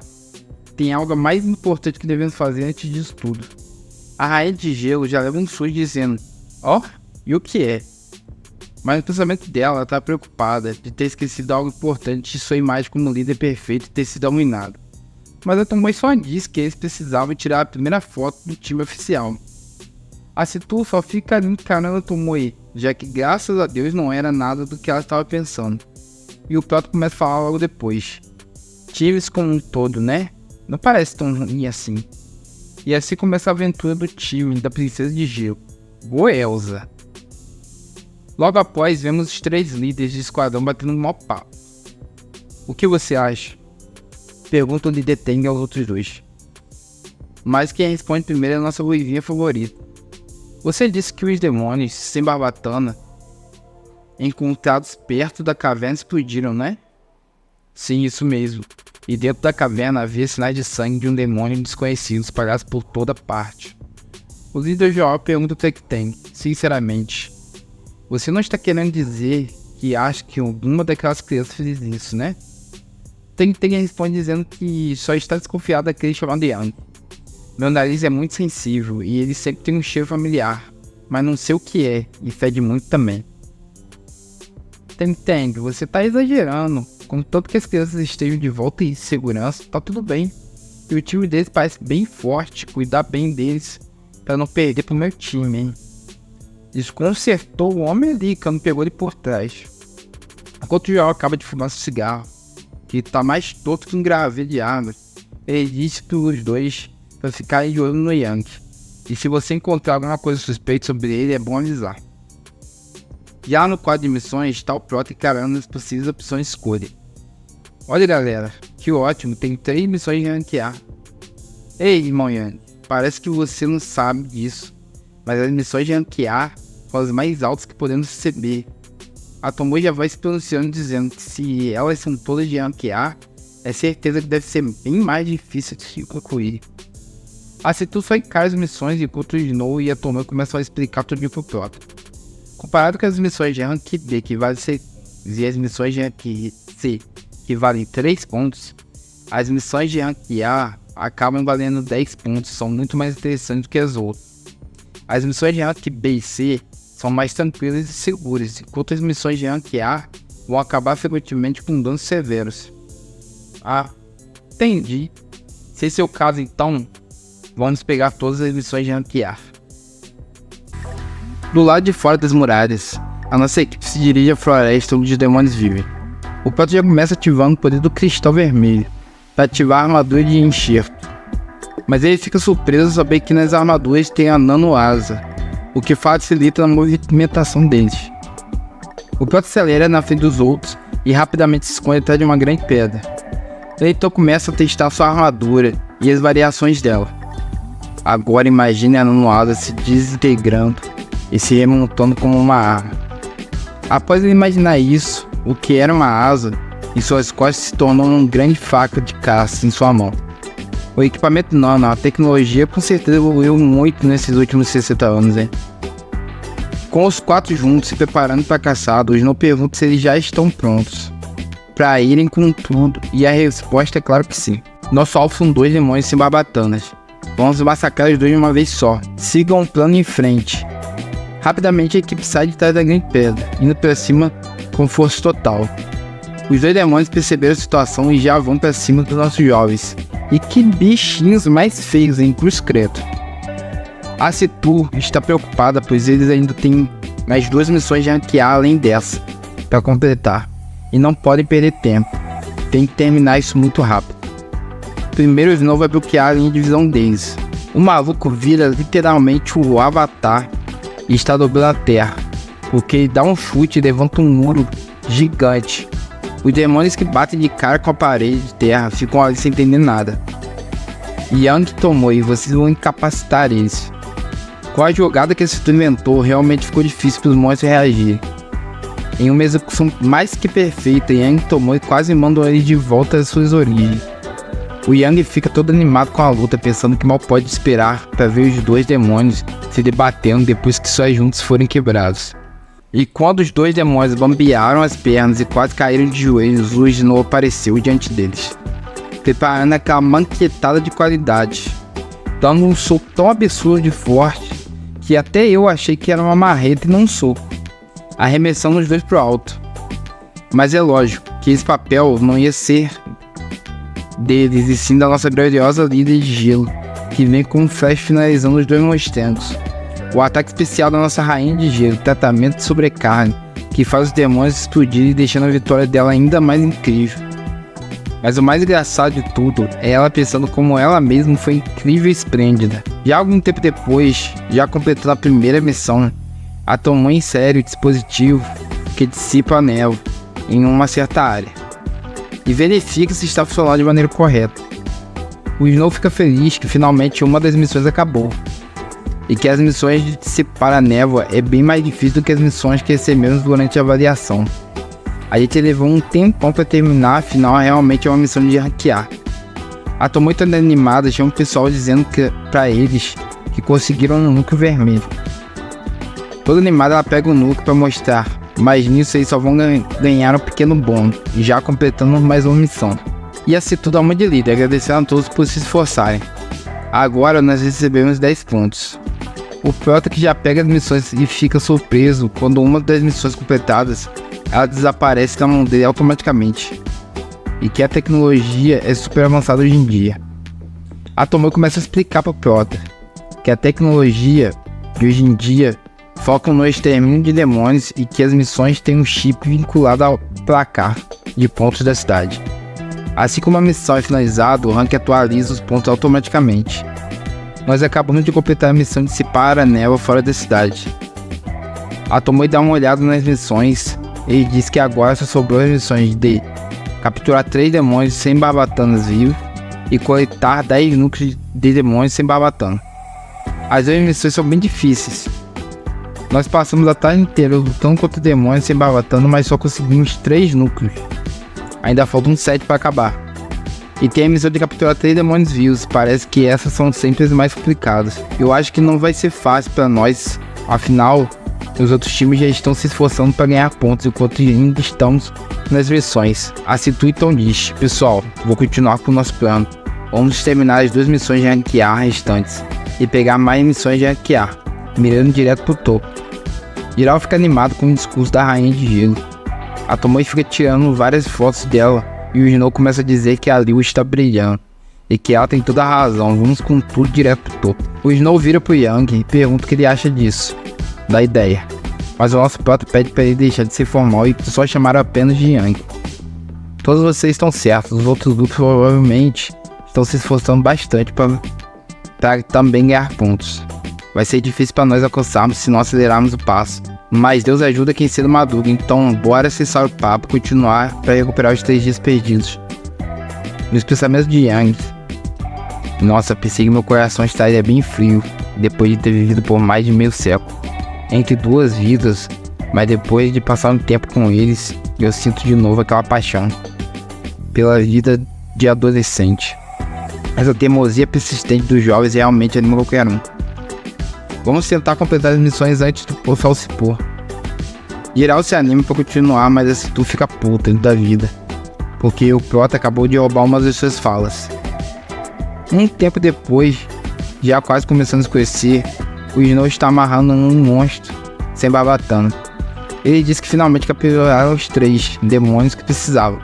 Tem algo mais importante que devemos fazer antes disso tudo. A rainha de gelo já leva um susto dizendo: ó, e o que é? Mas no pensamento dela, ela está preocupada de ter esquecido algo importante de sua imagem como líder perfeito e ter sido dominado. Mas a Tomoe só disse que eles precisavam tirar a primeira foto do time oficial. A Citu só fica ali encarando a Tomoe, já que graças a Deus não era nada do que ela estava pensando. E o Piotr começa a falar logo depois: times como um todo, né? Não parece tão ruim assim. E assim começa a aventura do time da Princesa de Gelo, Boa Elsa. Logo após, vemos os 3 líderes de esquadrão batendo um maior papo. O que você acha? Pergunta o líder Tang aos outros 2. Mas quem responde primeiro é a nossa ruivinha favorita. Você disse que os demônios, sem barbatana, encontrados perto da caverna explodiram, né? Sim, isso mesmo. E dentro da caverna havia sinais de sangue de um demônio desconhecido espalhados por toda parte. O líder Joel pergunta o que tem, sinceramente: você não está querendo dizer que acha que alguma daquelas crianças fez isso, né? Tem responde dizendo que só está desconfiado daquele chamado Yang. Meu nariz é muito sensível e ele sempre tem um cheiro familiar, mas não sei o que é e fede muito também. Tang, você tá exagerando. Contanto que as crianças estejam de volta em segurança, tá tudo bem. E o time deles parece bem forte, cuidar bem deles pra não perder pro meu time, hein? Desconcertou o homem ali, que não pegou ele por trás. Enquanto o Joel acaba de fumar seu cigarro, que tá mais torto que um gravê de árvore, ele disse pros 2 pra ficarem de olho no Yang. E se você encontrar alguma coisa suspeita sobre ele, é bom avisar. Já no quadro de missões, está o Piotr encarando as possíveis opções de escolha. Olha galera, que ótimo, tem 3 missões de ranquear. Ei irmão Yang, parece que você não sabe disso, mas as missões de ranquear são as mais altas que podemos receber. A Tomoe já vai se pronunciando dizendo que se elas são todas de ranquear, é certeza que deve ser bem mais difícil de se concluir. A Citu só encara as missões enquanto o Snow e a Tomoe começam a explicar tudo pro Piotr. Comparado com as missões de rank B que valem 6 e as missões de rank C que valem 3 pontos, as missões de rank A acabam valendo 10 pontos, são muito mais interessantes do que as outras. As missões de rank B e C são mais tranquilas e seguras, enquanto as missões de rank A vão acabar frequentemente com danos severos. Ah, entendi. Se esse é o caso então, vamos pegar todas as missões de rank A. Do lado de fora das muralhas, a nossa equipe se dirige à floresta onde os demônios vivem. O Proto já começa ativando o poder do Cristal Vermelho, para ativar a armadura de enxerto. Mas ele fica surpreso ao saber que nas armaduras tem a nano-asa, o que facilita a movimentação deles. O Proto acelera na frente dos outros e rapidamente se esconde atrás de uma grande pedra. Ele então começa a testar sua armadura e as variações dela. Agora imagine a nano-asa se desintegrando e se remontando como uma arma. Após ele imaginar isso, o que era uma asa, em suas costas se tornou uma grande faca de caça em sua mão. O equipamento nano, a tecnologia com certeza evoluiu muito nesses últimos 60 anos, hein? Com os 4 juntos se preparando para a caçada, o Snow pergunta se eles já estão prontos para irem com tudo, e a resposta é claro que sim. Nosso alvo são 2 demônios sem barbatanas. Vamos massacrar os 2 de uma vez só. Sigam o plano em frente. Rapidamente a equipe sai de trás da grande pedra, indo para cima com força total. Os 2 demônios perceberam a situação e já vão para cima dos nossos jovens. E que bichinhos mais feios, hein? Cruz credo. A Citu está preocupada, pois eles ainda têm mais 2 missões de ranquear além dessa para completar. E não podem perder tempo. Tem que terminar isso muito rápido. Primeiro o Snow vai bloquear a linha de visão deles. O maluco vira literalmente o Avatar e está dobrando a terra, porque ele dá um chute e levanta um muro gigante. Os demônios que batem de cara com a parede de terra ficam ali sem entender nada. Yang tomou e vocês vão incapacitar eles. Com a jogada que esse inventou, realmente ficou difícil para os monstros reagirem. Em uma execução mais que perfeita, Yang tomou e quase mandou ele de volta às suas origens. O Yang fica todo animado com a luta, pensando que mal pode esperar para ver os 2 demônios se debatendo depois que suas juntas forem quebrados. E quando os 2 demônios bambearam as pernas e quase caíram de joelhos, o Snow apareceu diante deles, preparando aquela manquetada de qualidade, dando um soco tão absurdo de forte que até eu achei que era uma marreta e não um soco, arremessando os 2 pro alto. Mas é lógico que esse papel não ia ser deles e sim da nossa gloriosa líder de gelo, que vem com um flash finalizando os 2 monstros. O ataque especial da nossa rainha de gelo, tratamento de sobrecarga, que faz os demônios explodirem, deixando a vitória dela ainda mais incrível. Mas o mais engraçado de tudo é ela pensando como ela mesma foi incrível e esplêndida. Já algum tempo depois, já completando a primeira missão, ela tomou em sério o dispositivo que dissipa a névoa em uma certa área e verifica se está funcionando de maneira correta. O Snow fica feliz que finalmente uma das missões acabou, e que as missões de dissipar a névoa é bem mais difícil do que as missões que recebemos durante a avaliação. A gente levou um tempão para terminar, afinal realmente é uma missão de ranquear. A tô muito animada, tinha um pessoal dizendo que para eles que conseguiram no núcleo vermelho. Toda animada ela pega o núcleo para mostrar, mas nisso eles só vão ganhar um pequeno bônus, já completando mais uma missão. E assim tudo a mão de líder, agradecendo a todos por se esforçarem. Agora nós recebemos 10 pontos. O Proto que já pega as missões e fica surpreso quando uma das missões completadas, ela desaparece da mão dele automaticamente. E que a tecnologia é super avançada hoje em dia. A Tomoe começa a explicar para o Proto que a tecnologia de hoje em dia foca no extermínio de demônios e que as missões têm um chip vinculado ao placar de pontos da cidade. Assim como a missão é finalizada, o rank atualiza os pontos automaticamente. Nós acabamos de completar a missão de dissipar a névoa fora da cidade. A Tomoe dá uma olhada nas missões e diz que agora só sobrou as missões de capturar 3 demônios sem barbatanas vivos e coletar 10 núcleos de demônios sem barbatana. As 2 missões são bem difíceis. Nós passamos a tarde inteira lutando contra demônios sem barbatana, mas só conseguimos 3 núcleos. Ainda faltam 7 para acabar. E tem a missão de capturar 3 demônios vivos, parece que essas são sempre as mais complicadas. Eu acho que não vai ser fácil para nós, afinal, os outros times já estão se esforçando para ganhar pontos, enquanto ainda estamos nas missões. A Citu então diz: pessoal, vou continuar com o nosso plano. Vamos terminar as 2 missões de ranquear restantes e pegar mais missões de ranquear, mirando direto pro topo. Geral fica animado com o discurso da rainha de gelo. A Tomoe fica tirando várias fotos dela e o Snow começa a dizer que a Liu está brilhando e que ela tem toda a razão, vamos com tudo direto pro topo. O Snow vira pro Yang e pergunta o que ele acha disso, da ideia, mas o nosso Proto pede para ele deixar de ser formal e só chamar apenas de Yang. Todos vocês estão certos, os outros grupos provavelmente estão se esforçando bastante para também ganhar pontos. Vai ser difícil para nós alcançarmos se não acelerarmos o passo, mas Deus ajuda quem cedo madura, então bora acessar o papo e continuar para recuperar os 3 dias perdidos. Nos pensamentos de Yang, nossa, pensei que meu coração estaria bem frio, depois de ter vivido por mais de meio século, entre 2 vidas, mas depois de passar um tempo com eles, eu sinto de novo aquela paixão pela vida de adolescente. Essa teimosia persistente dos jovens realmente anima qualquer um. Vamos tentar completar as missões antes do sol se pôr. Geral se anima pra continuar, mas a Citu fica puta da vida, porque o Prota acabou de roubar uma das suas falas. Um tempo depois, já quase começando a escurecer, o Snow está amarrando um monstro sem barbatana. Ele disse que finalmente capturaram os 3 demônios que precisavam.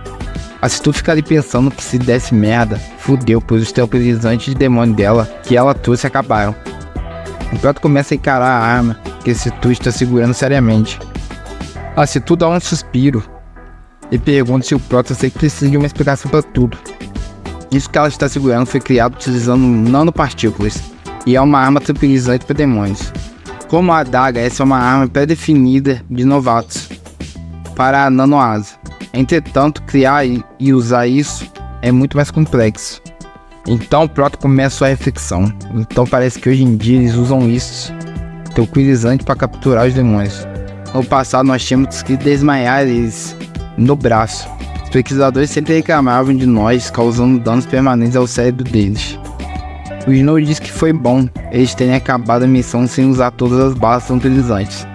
A Citu fica ali pensando que se desse merda, fudeu, pois os tranquilizantes de demônio dela que ela trouxe acabaram. O Proto começa a encarar a arma que a Citu está segurando seriamente. A Citu dá um suspiro e pergunta se o Proto sempre precisa de uma explicação para tudo. Isso que ela está segurando foi criado utilizando nanopartículas e é uma arma tranquilizante para demônios. Como a adaga, essa é uma arma pré-definida de novatos para a nanoasa. Entretanto, criar e usar isso é muito mais complexo. Então o Proto começa sua reflexão. Então parece que hoje em dia eles usam isso, tranquilizante, para capturar os demônios. No passado nós tínhamos que desmaiar eles no braço. Os pesquisadores sempre reclamavam de nós, causando danos permanentes ao cérebro deles. O Snow disse que foi bom eles terem acabado a missão sem usar todas as balas tranquilizantes.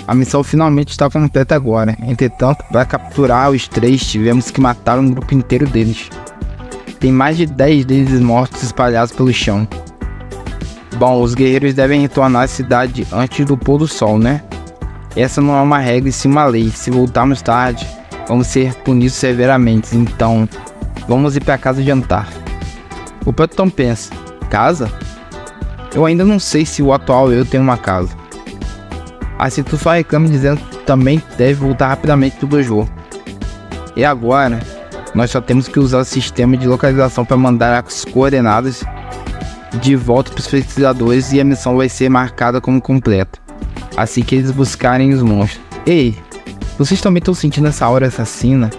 A missão finalmente está completa agora. Entretanto, para capturar os 3, tivemos que matar um grupo inteiro deles. Tem mais de 10 deles mortos espalhados pelo chão. Bom, os guerreiros devem retornar à cidade antes do pôr do sol, né? Essa não é uma regra e sim uma lei. Se voltarmos tarde, vamos ser punidos severamente. Então, vamos ir para casa jantar. O Proton pensa: casa? Eu ainda não sei se o atual eu tenho uma casa. A Citu só reclama dizendo que também deve voltar rapidamente do dojo. E agora, nós só temos que usar o sistema de localização para mandar as coordenadas de volta para os pesquisadores e a missão vai ser marcada como completa assim que eles buscarem os monstros. Ei, vocês também estão sentindo essa aura assassina?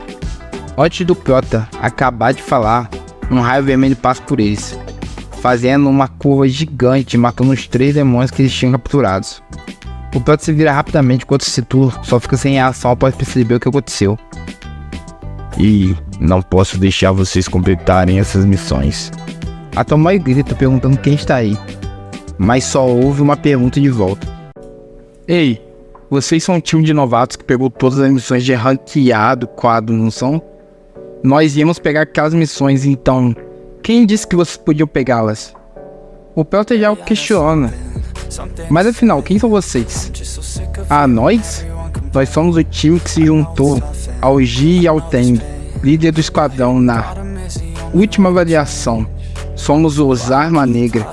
Antes do Prota acabar de falar, um raio vermelho passa por eles, fazendo uma curva gigante, matando os 3 demônios que eles tinham capturados. O Prota se vira rapidamente enquanto o Citu só fica sem reação após perceber o que aconteceu. E não posso deixar vocês completarem essas missões. A Tomoe grita perguntando quem está aí, mas só houve uma pergunta de volta. Ei, vocês são um time de novatos que pegou todas as missões de ranqueado quadro, não são? Nós íamos pegar aquelas missões, então quem disse que vocês podiam pegá-las? O Prota já o questiona. Mas afinal, quem são vocês? Ah, nós? Nós somos o time que se juntou ao Ji e ao Teng, líder do esquadrão na última avaliação. Somos os Arma Negra.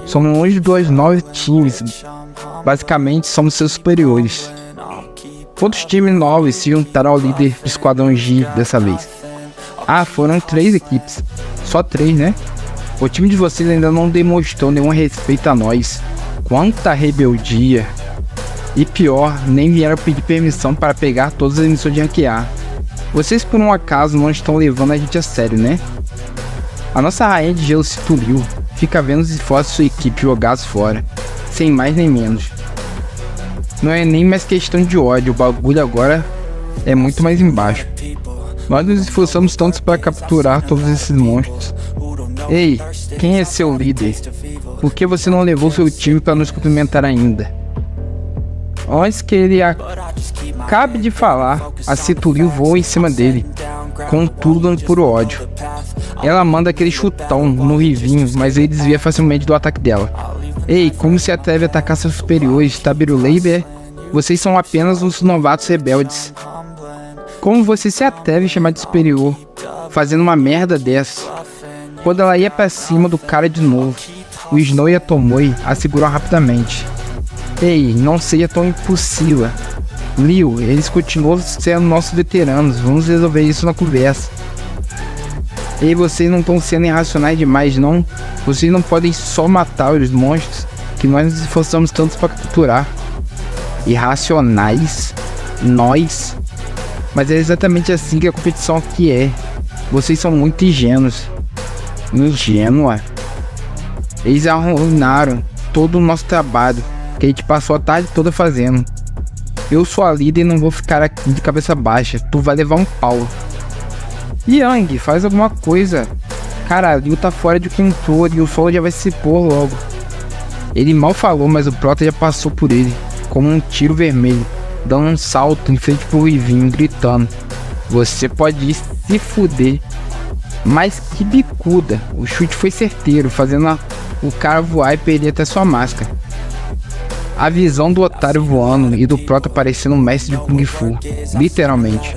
Somos um dos 9 times. Basicamente, somos seus superiores. Outros times novos se juntaram ao líder do esquadrão Ji dessa vez. Ah, foram 3 equipes. Só 3, né? O time de vocês ainda não demonstrou nenhum respeito a nós. Quanta rebeldia. E pior, nem vieram pedir permissão para pegar todas as missões de ranquear. Vocês por um acaso não estão levando a gente a sério, né? A nossa rainha de gelo se tuliu, fica vendo os esforços de sua equipe jogados fora, sem mais nem menos. Não é nem mais questão de ódio, o bagulho agora é muito mais embaixo. Nós nos esforçamos tanto para capturar todos esses monstros. Ei, quem é seu líder? Por que você não levou seu time para nos cumprimentar ainda? Antes que ele acabe de falar, a Citulio voa em cima dele, com tudo por ódio. Ela manda aquele chutão no Rivinho, mas ele desvia facilmente do ataque dela. Ei, como se atreve a atacar seus superiores, Tabiruleiber? Vocês são apenas uns novatos rebeldes. Como você se atreve a chamar de superior, fazendo uma merda dessa? Quando ela ia pra cima do cara de novo, o Snow e a Tomoe a seguram rapidamente. Ei, não seja tão impulsiva. Liu, eles continuam sendo nossos veteranos, vamos resolver isso na conversa. Ei, vocês não estão sendo irracionais demais, não? Vocês não podem só matar os monstros que nós nos esforçamos tanto para capturar. Irracionais? Nós? Mas é exatamente assim que a competição aqui é. Vocês são muito ingênuos. Ingênua? Eles arruinaram todo o nosso trabalho, que a gente passou a tarde toda fazendo. Eu sou a líder e não vou ficar aqui de cabeça baixa. Tu vai levar um pau. Yang, faz alguma coisa. Cara, Liu tá fora de controle e o sol já vai se pôr logo. Ele mal falou, mas o Prota já passou por ele, como um tiro vermelho, dando um salto em frente pro Rivinho, gritando: você pode ir se fuder. Mas que bicuda. O chute foi certeiro, fazendo o cara voar e perder até sua máscara. A visão do otário voando e do Prota parecendo um mestre de Kung Fu, literalmente.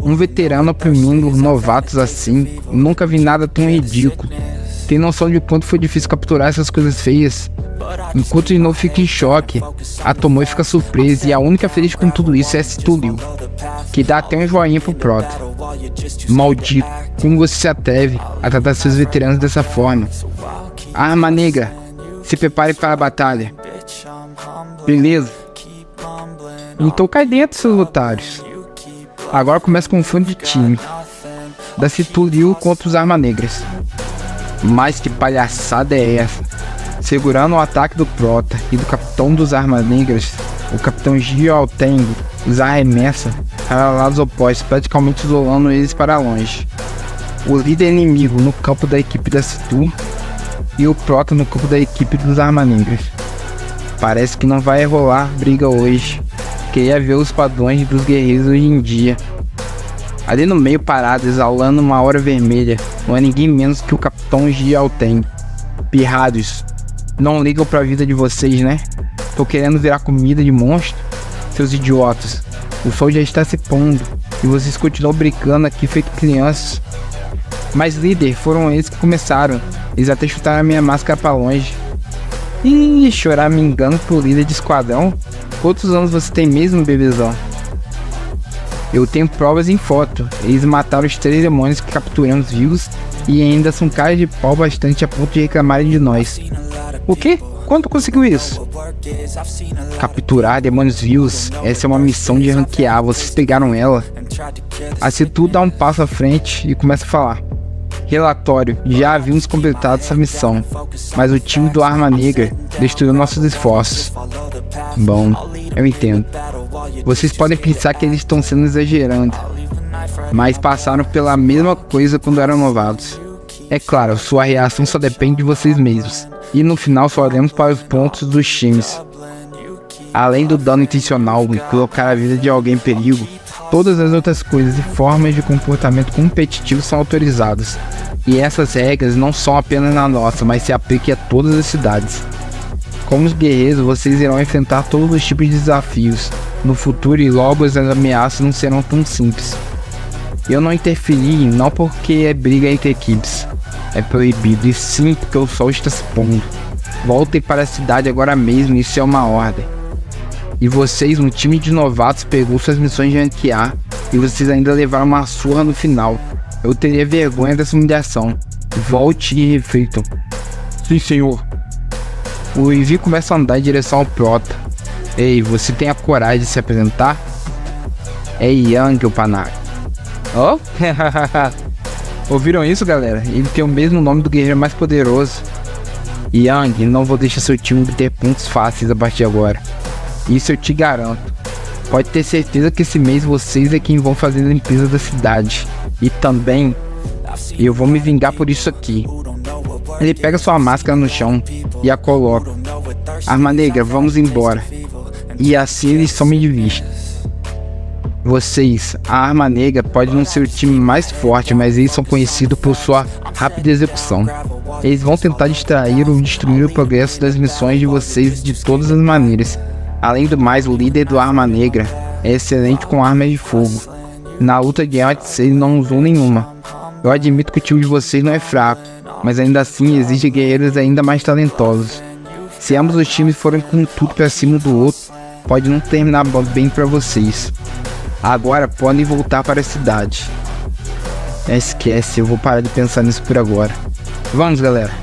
Um veterano oprimindo novatos assim, nunca vi nada tão ridículo. Tem noção de quanto foi difícil capturar essas coisas feias? Enquanto de novo fica em choque, a Tomoe fica surpresa e a única feliz com tudo isso é esse Liu, que dá até um joinha pro Prota. Maldito, como você se atreve a tratar seus veteranos dessa forma? Arma negra, se prepare para a batalha. Beleza? Então cai dentro, seus otários. Agora começa com um fundo de time. Da-se Liu contra os Armas Negras. Mas que palhaçada é essa? Segurando o ataque do Prota e do capitão dos Armas Negras, o capitão Jiao Teng os arremessa para lados opostos, praticamente isolando eles para longe. O líder inimigo no campo da equipe da Situ e o Prota no campo da equipe dos Armas Negras. Parece que não vai rolar briga hoje. Queria ver os padrões dos guerreiros hoje em dia. Ali no meio parado, exalando uma aura vermelha, não é ninguém menos que o capitão Jiao Teng. Pirrados, não ligam pra vida de vocês, né? Tô querendo virar comida de monstro? Seus idiotas, o sol já está se pondo e vocês continuam brincando aqui feito crianças. Mas líder, foram eles que começaram. Eles até chutaram a minha máscara pra longe. Ih, chorar me engano pro líder de esquadrão? Quantos anos você tem mesmo, bebezão? Eu tenho provas em foto. Eles mataram os 3 demônios que capturamos vivos e ainda são caras de pau bastante a ponto de reclamarem de nós. O quê? Quando conseguiu isso? Capturar demônios vivos? Essa é uma missão de ranquear. Vocês pegaram ela? A Situ dá um passo à frente e começa a falar. Relatório, já havíamos completado essa missão, mas o time do Arma Negra destruiu nossos esforços. Bom, eu entendo. Vocês podem pensar que eles estão sendo exagerando, mas passaram pela mesma coisa quando eram novatos. É claro, sua reação só depende de vocês mesmos, e no final só olhamos para os pontos dos times. Além do dano intencional e colocar a vida de alguém em perigo, todas as outras coisas e formas de comportamento competitivo são autorizadas. E essas regras não são apenas na nossa, mas se aplicam a todas as cidades. Como os guerreiros, vocês irão enfrentar todos os tipos de desafios no futuro e logo as ameaças não serão tão simples. Eu não interferi, não porque é briga entre equipes. É proibido, e sim porque o sol está se pondo. Voltem para a cidade agora mesmo, isso é uma ordem. E vocês, um time de novatos, pegou suas missões de ranquear e vocês ainda levaram uma surra no final. Eu teria vergonha dessa humilhação. Volte e reflitam. Sim, senhor. O Ivy começa a andar em direção ao Prota. Ei, você tem a coragem de se apresentar? É Yang, o Panaca. Oh? Ouviram isso, galera? Ele tem o mesmo nome do guerreiro mais poderoso. Yang, não vou deixar seu time ter pontos fáceis a partir de agora. Isso eu te garanto. Pode ter certeza que esse mês vocês é quem vão fazer a limpeza da cidade. E também, eu vou me vingar por isso aqui. Ele pega sua máscara no chão e a coloca. Arma Negra, vamos embora. E assim eles somem de vista. Vocês, a Arma Negra pode não ser o time mais forte, mas eles são conhecidos por sua rápida execução. Eles vão tentar distrair ou destruir o progresso das missões de vocês de todas as maneiras. Além do mais, o líder do Arma Negra é excelente com armas de fogo. Na luta de antes, ele não usou nenhuma. Eu admito que o time de vocês não é fraco, mas ainda assim exige guerreiros ainda mais talentosos. Se ambos os times forem com tudo pra cima do outro, pode não terminar bem pra vocês. Agora podem voltar para a cidade. Esquece, eu vou parar de pensar nisso por agora. Vamos, galera.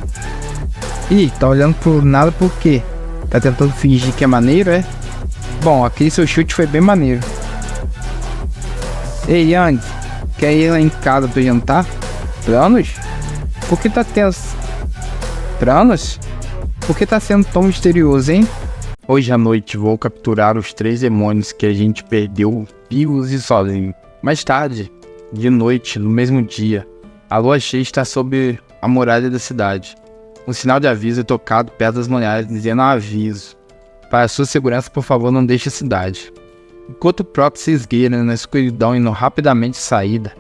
Ih, tá olhando por nada por quê? Tá tentando fingir que é maneiro, é? Bom, aquele seu chute foi bem maneiro. Ei, Yang, quer ir lá em casa pra jantar? Planos? Por que tá tenso? Planos? Por que tá sendo tão misterioso, hein? Hoje à noite vou capturar os 3 demônios que a gente perdeu vivos e sozinhos. Mais tarde, de noite, no mesmo dia, a lua cheia está sob a muralha da cidade. Um sinal de aviso é tocado perto das muralhas dizendo aviso. Para sua segurança, por favor, não deixe a cidade. Enquanto o próprio se esgueira na escuridão indo rapidamente saída,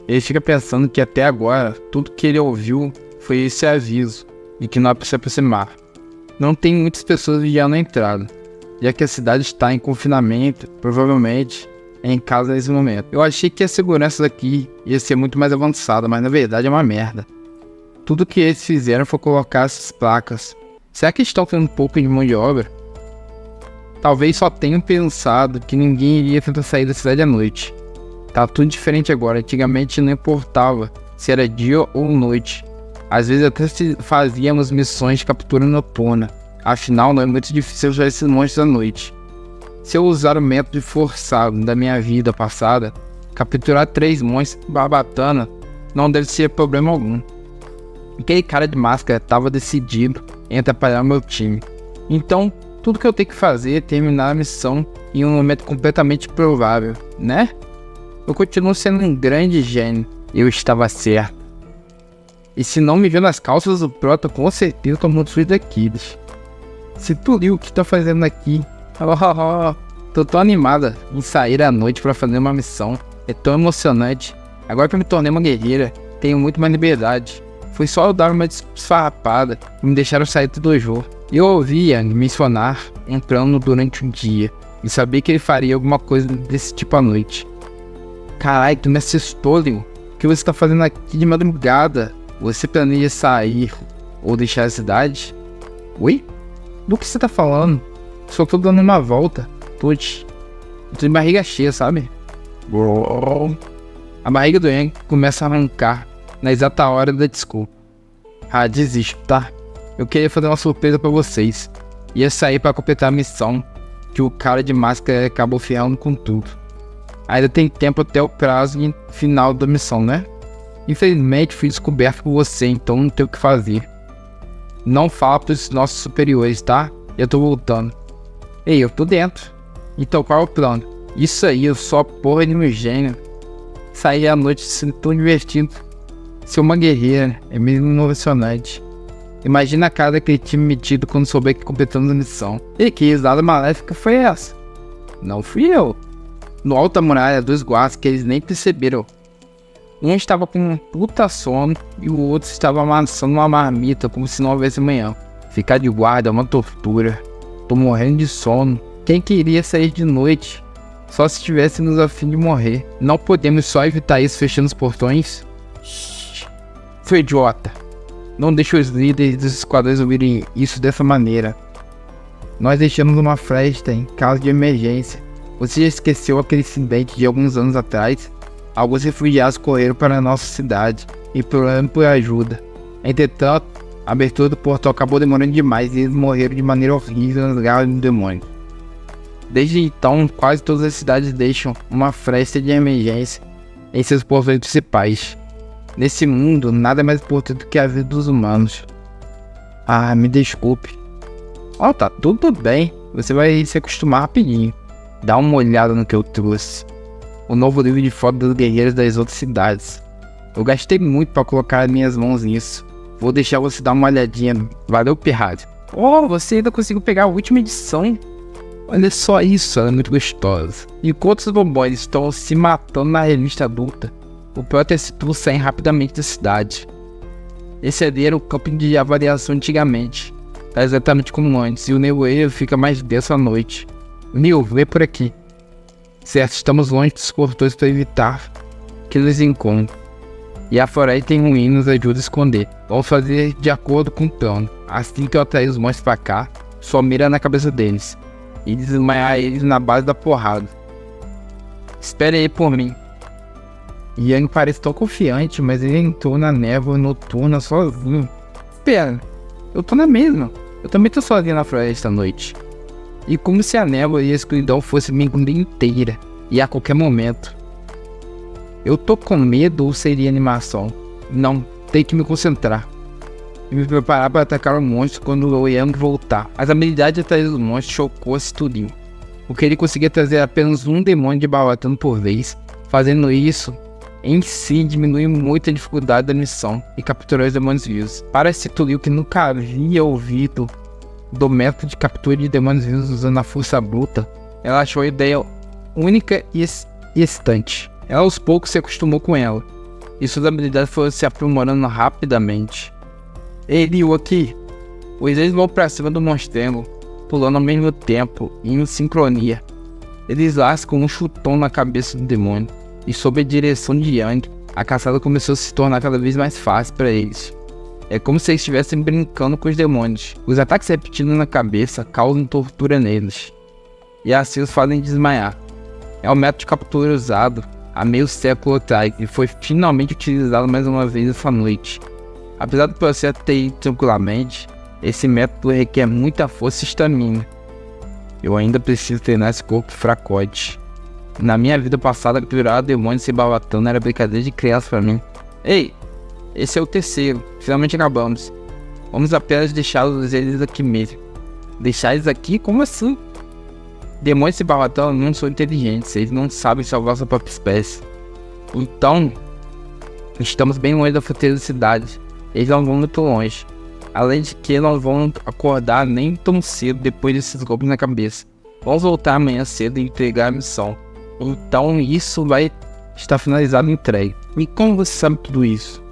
ele fica pensando que até agora tudo que ele ouviu foi esse aviso de que não é para se aproximar. Não tem muitas pessoas vigiando a entrada, já que a cidade está em confinamento, provavelmente é em casa nesse momento. Eu achei que a segurança daqui ia ser muito mais avançada, mas na verdade é uma merda. Tudo que eles fizeram foi colocar essas placas. Será que estão tendo um pouco de mão de obra? Talvez só tenham pensado que ninguém iria tentar sair da cidade à noite. Tá tudo diferente agora, antigamente não importava se era dia ou noite. Às vezes até fazíamos missões de captura noturna, afinal não é muito difícil usar esses monstros à noite. Se eu usar o método forçado da minha vida passada, capturar 3 monstros barbatana não deve ser problema algum. Aquele cara de máscara estava decidido em atrapalhar o meu time. Então, tudo que eu tenho que fazer é terminar a missão em um momento completamente provável, né? Eu continuo sendo um grande gênio. Eu estava certo. E se não me viu nas calças do Prota, com certeza tomou tudo daqueles. Se tu viu o que tá fazendo aqui, tô tão animada em sair à noite para fazer uma missão. É tão emocionante. Agora que eu me tornei uma guerreira, tenho muito mais liberdade. Foi só eu dar uma desfarrapada e me deixaram sair do dojo. Eu ouvi Yang mencionar um plano durante um dia e sabia que ele faria alguma coisa desse tipo à noite. Carai, tu me assustou, Liu. O que você tá fazendo aqui de madrugada? Você planeja sair ou deixar a cidade? Oi? Do que você tá falando? Só tô dando uma volta. Putz, eu tô de barriga cheia, sabe? A barriga do Yang começa a arrancar na exata hora da desculpa. Ah, desisto, tá? Eu queria fazer uma surpresa pra vocês. Ia sair pra completar a missão que o cara de máscara acabou ferrando com tudo. Ainda tem tempo até o prazo final da missão, né? Infelizmente fui descoberto por você, então não tenho o que fazer. Não fala pros nossos superiores, tá? Eu tô voltando. Ei, eu tô dentro. Então qual é o plano? Isso aí, eu sou a porra de um gênio. Sair à noite sendo tão divertido. Ser uma guerreira é mesmo emocionante. Imagina a cara daquele time metido quando souber que completamos a missão. E que risada maléfica foi essa? Não fui eu. No alto da muralha, 2 guardas que eles nem perceberam. Um estava com um puta sono e o outro estava amassando uma marmita como se não houvesse amanhã. Ficar de guarda é uma tortura. Tô morrendo de sono. Quem queria sair de noite? Só se estivéssemos a fim de morrer. Não podemos só evitar isso fechando os portões? Seu idiota. Não deixe os líderes dos esquadrões ouvirem isso dessa maneira. Nós deixamos uma fresta em caso de emergência. Você já esqueceu aquele incidente de alguns anos atrás? Alguns refugiados correram para a nossa cidade, implorando por ajuda. Entretanto, a abertura do portão acabou demorando demais e eles morreram de maneira horrível nas garras do demônio. Desde então, quase todas as cidades deixam uma fresta de emergência em seus portões principais. Nesse mundo, nada é mais importante do que a vida dos humanos. Ah, me desculpe. Oh, tá tudo bem. Você vai se acostumar rapidinho. Dá uma olhada no que eu trouxe. O novo livro de foto dos guerreiros das outras cidades. Eu gastei muito para colocar minhas mãos nisso. Vou deixar você dar uma olhadinha. Valeu, Pirralho. Oh, você ainda conseguiu pegar a última edição. Olha só isso, ela é muito gostosa. Enquanto os bombons estão se matando na revista adulta, o Prota e a Citu saem rapidamente da cidade. Excederam o campo de avaliação antigamente. Tá exatamente como antes, e o nevoeiro fica mais denso à noite. Neil, vê por aqui. Certo, estamos longe dos portões para evitar que eles encontrem. E a floresta tem ruínas nos ajuda a esconder. Vamos fazer de acordo com o plano. Assim que eu atrair os monstros pra cá, sua mira na cabeça deles e desmaiar eles na base da porrada. Espere aí por mim. Yang parece tão confiante, mas ele entrou na névoa noturna sozinho. Espera, eu tô na mesma. Eu também tô sozinho na floresta à noite. E como se a névoa e a escuridão fossem minha vida inteira, e a qualquer momento. Eu tô com medo ou seria animação? Não, tenho que me concentrar. E me preparar para atacar o monstro quando o Yang voltar. As habilidades atrás do monstro chocou a Cituril, porque ele conseguia trazer apenas um demônio de Balatano por vez. Fazendo isso, em si, diminui muito a dificuldade da missão e capturar os demônios vivos. Para Cituril, que nunca havia ouvido do método de captura de demônios vivos usando a força bruta, ela achou a ideia única e excitante. Ela aos poucos se acostumou com ela, e suas habilidades foram se aprimorando rapidamente. Ei, Ryu, aqui! Os dois vão pra cima do monstrengo, pulando ao mesmo tempo, em sincronia. Eles lascam um chutão na cabeça do demônio, e sob a direção de Yang, a caçada começou a se tornar cada vez mais fácil para eles. É como se eles estivessem brincando com os demônios. Os ataques repetidos na cabeça causam tortura neles, e assim os fazem desmaiar. É o método de captura usado há meio século atrás e foi finalmente utilizado mais uma vez essa noite. Apesar do processo ter ido tranquilamente, esse método requer muita força e estamina. Eu ainda preciso treinar esse corpo fracote. Na minha vida passada, capturar demônios se balatando era brincadeira de criança pra mim. Ei, esse é o terceiro, finalmente acabamos. Vamos apenas deixá-los eles aqui mesmo. Deixar eles aqui? Como assim? Demônios se balatando não são inteligentes, eles não sabem salvar sua própria espécie. Então, estamos bem longe da fronteira da cidade. Eles não vão muito longe. Além de que não vão acordar nem tão cedo depois desses golpes na cabeça. Vamos voltar amanhã cedo e entregar a missão. Então isso vai estar finalizado e entregue. E como você sabe tudo isso?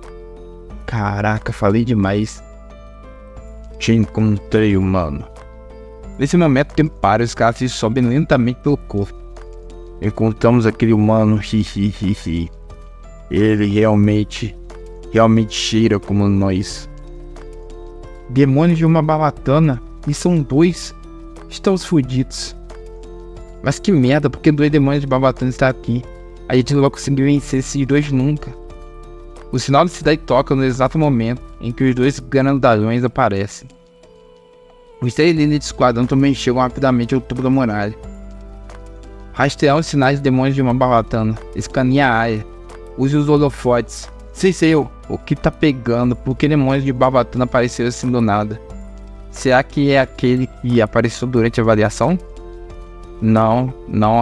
Caraca, falei demais. Te encontrei, humano. Nesse momento tempário, os caras se sobem lentamente pelo corpo. Encontramos aquele humano, hihihihi. Ele realmente cheira como nós. Demônios de uma balatana, e são dois. Estamos fodidos. Mas que merda, porque dois demônios de balatana estão aqui. A gente não vai conseguir vencer esses dois nunca. O sinal da cidade toca no exato momento em que os dois grandalhões aparecem. Os três líderes de esquadrão também chegam rapidamente ao topo da muralha. Rastrear os sinais de demônios de uma balatana. Escaneie a área. Use os holofotes. Sei eu, o que tá pegando? Por que demônios de balatana apareceram assim do nada? Será que é aquele que apareceu durante a avaliação? Não,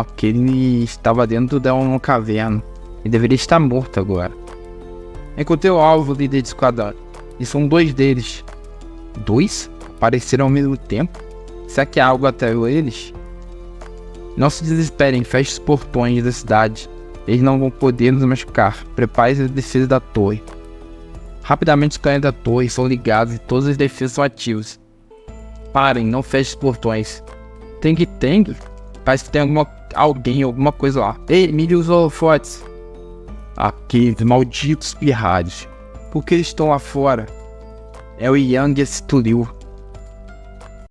aquele estava dentro de uma caverna e deveria estar morto agora. Encontrei o alvo, líder de esquadrão, e são dois deles. Dois? Apareceram ao mesmo tempo? Será que algo atraiu eles? Não se desesperem, feche os portões da cidade. Eles não vão poder nos machucar. Prepare as defesas da torre. Rapidamente os canhões da torre são ligados e todas as defesas são ativas. Parem, não fechem os portões. Tem. Parece que tem alguma coisa lá. Ei, mire os holofotes. Aqueles malditos pirralhos. Por que eles estão lá fora? É o Yang e a Cituril.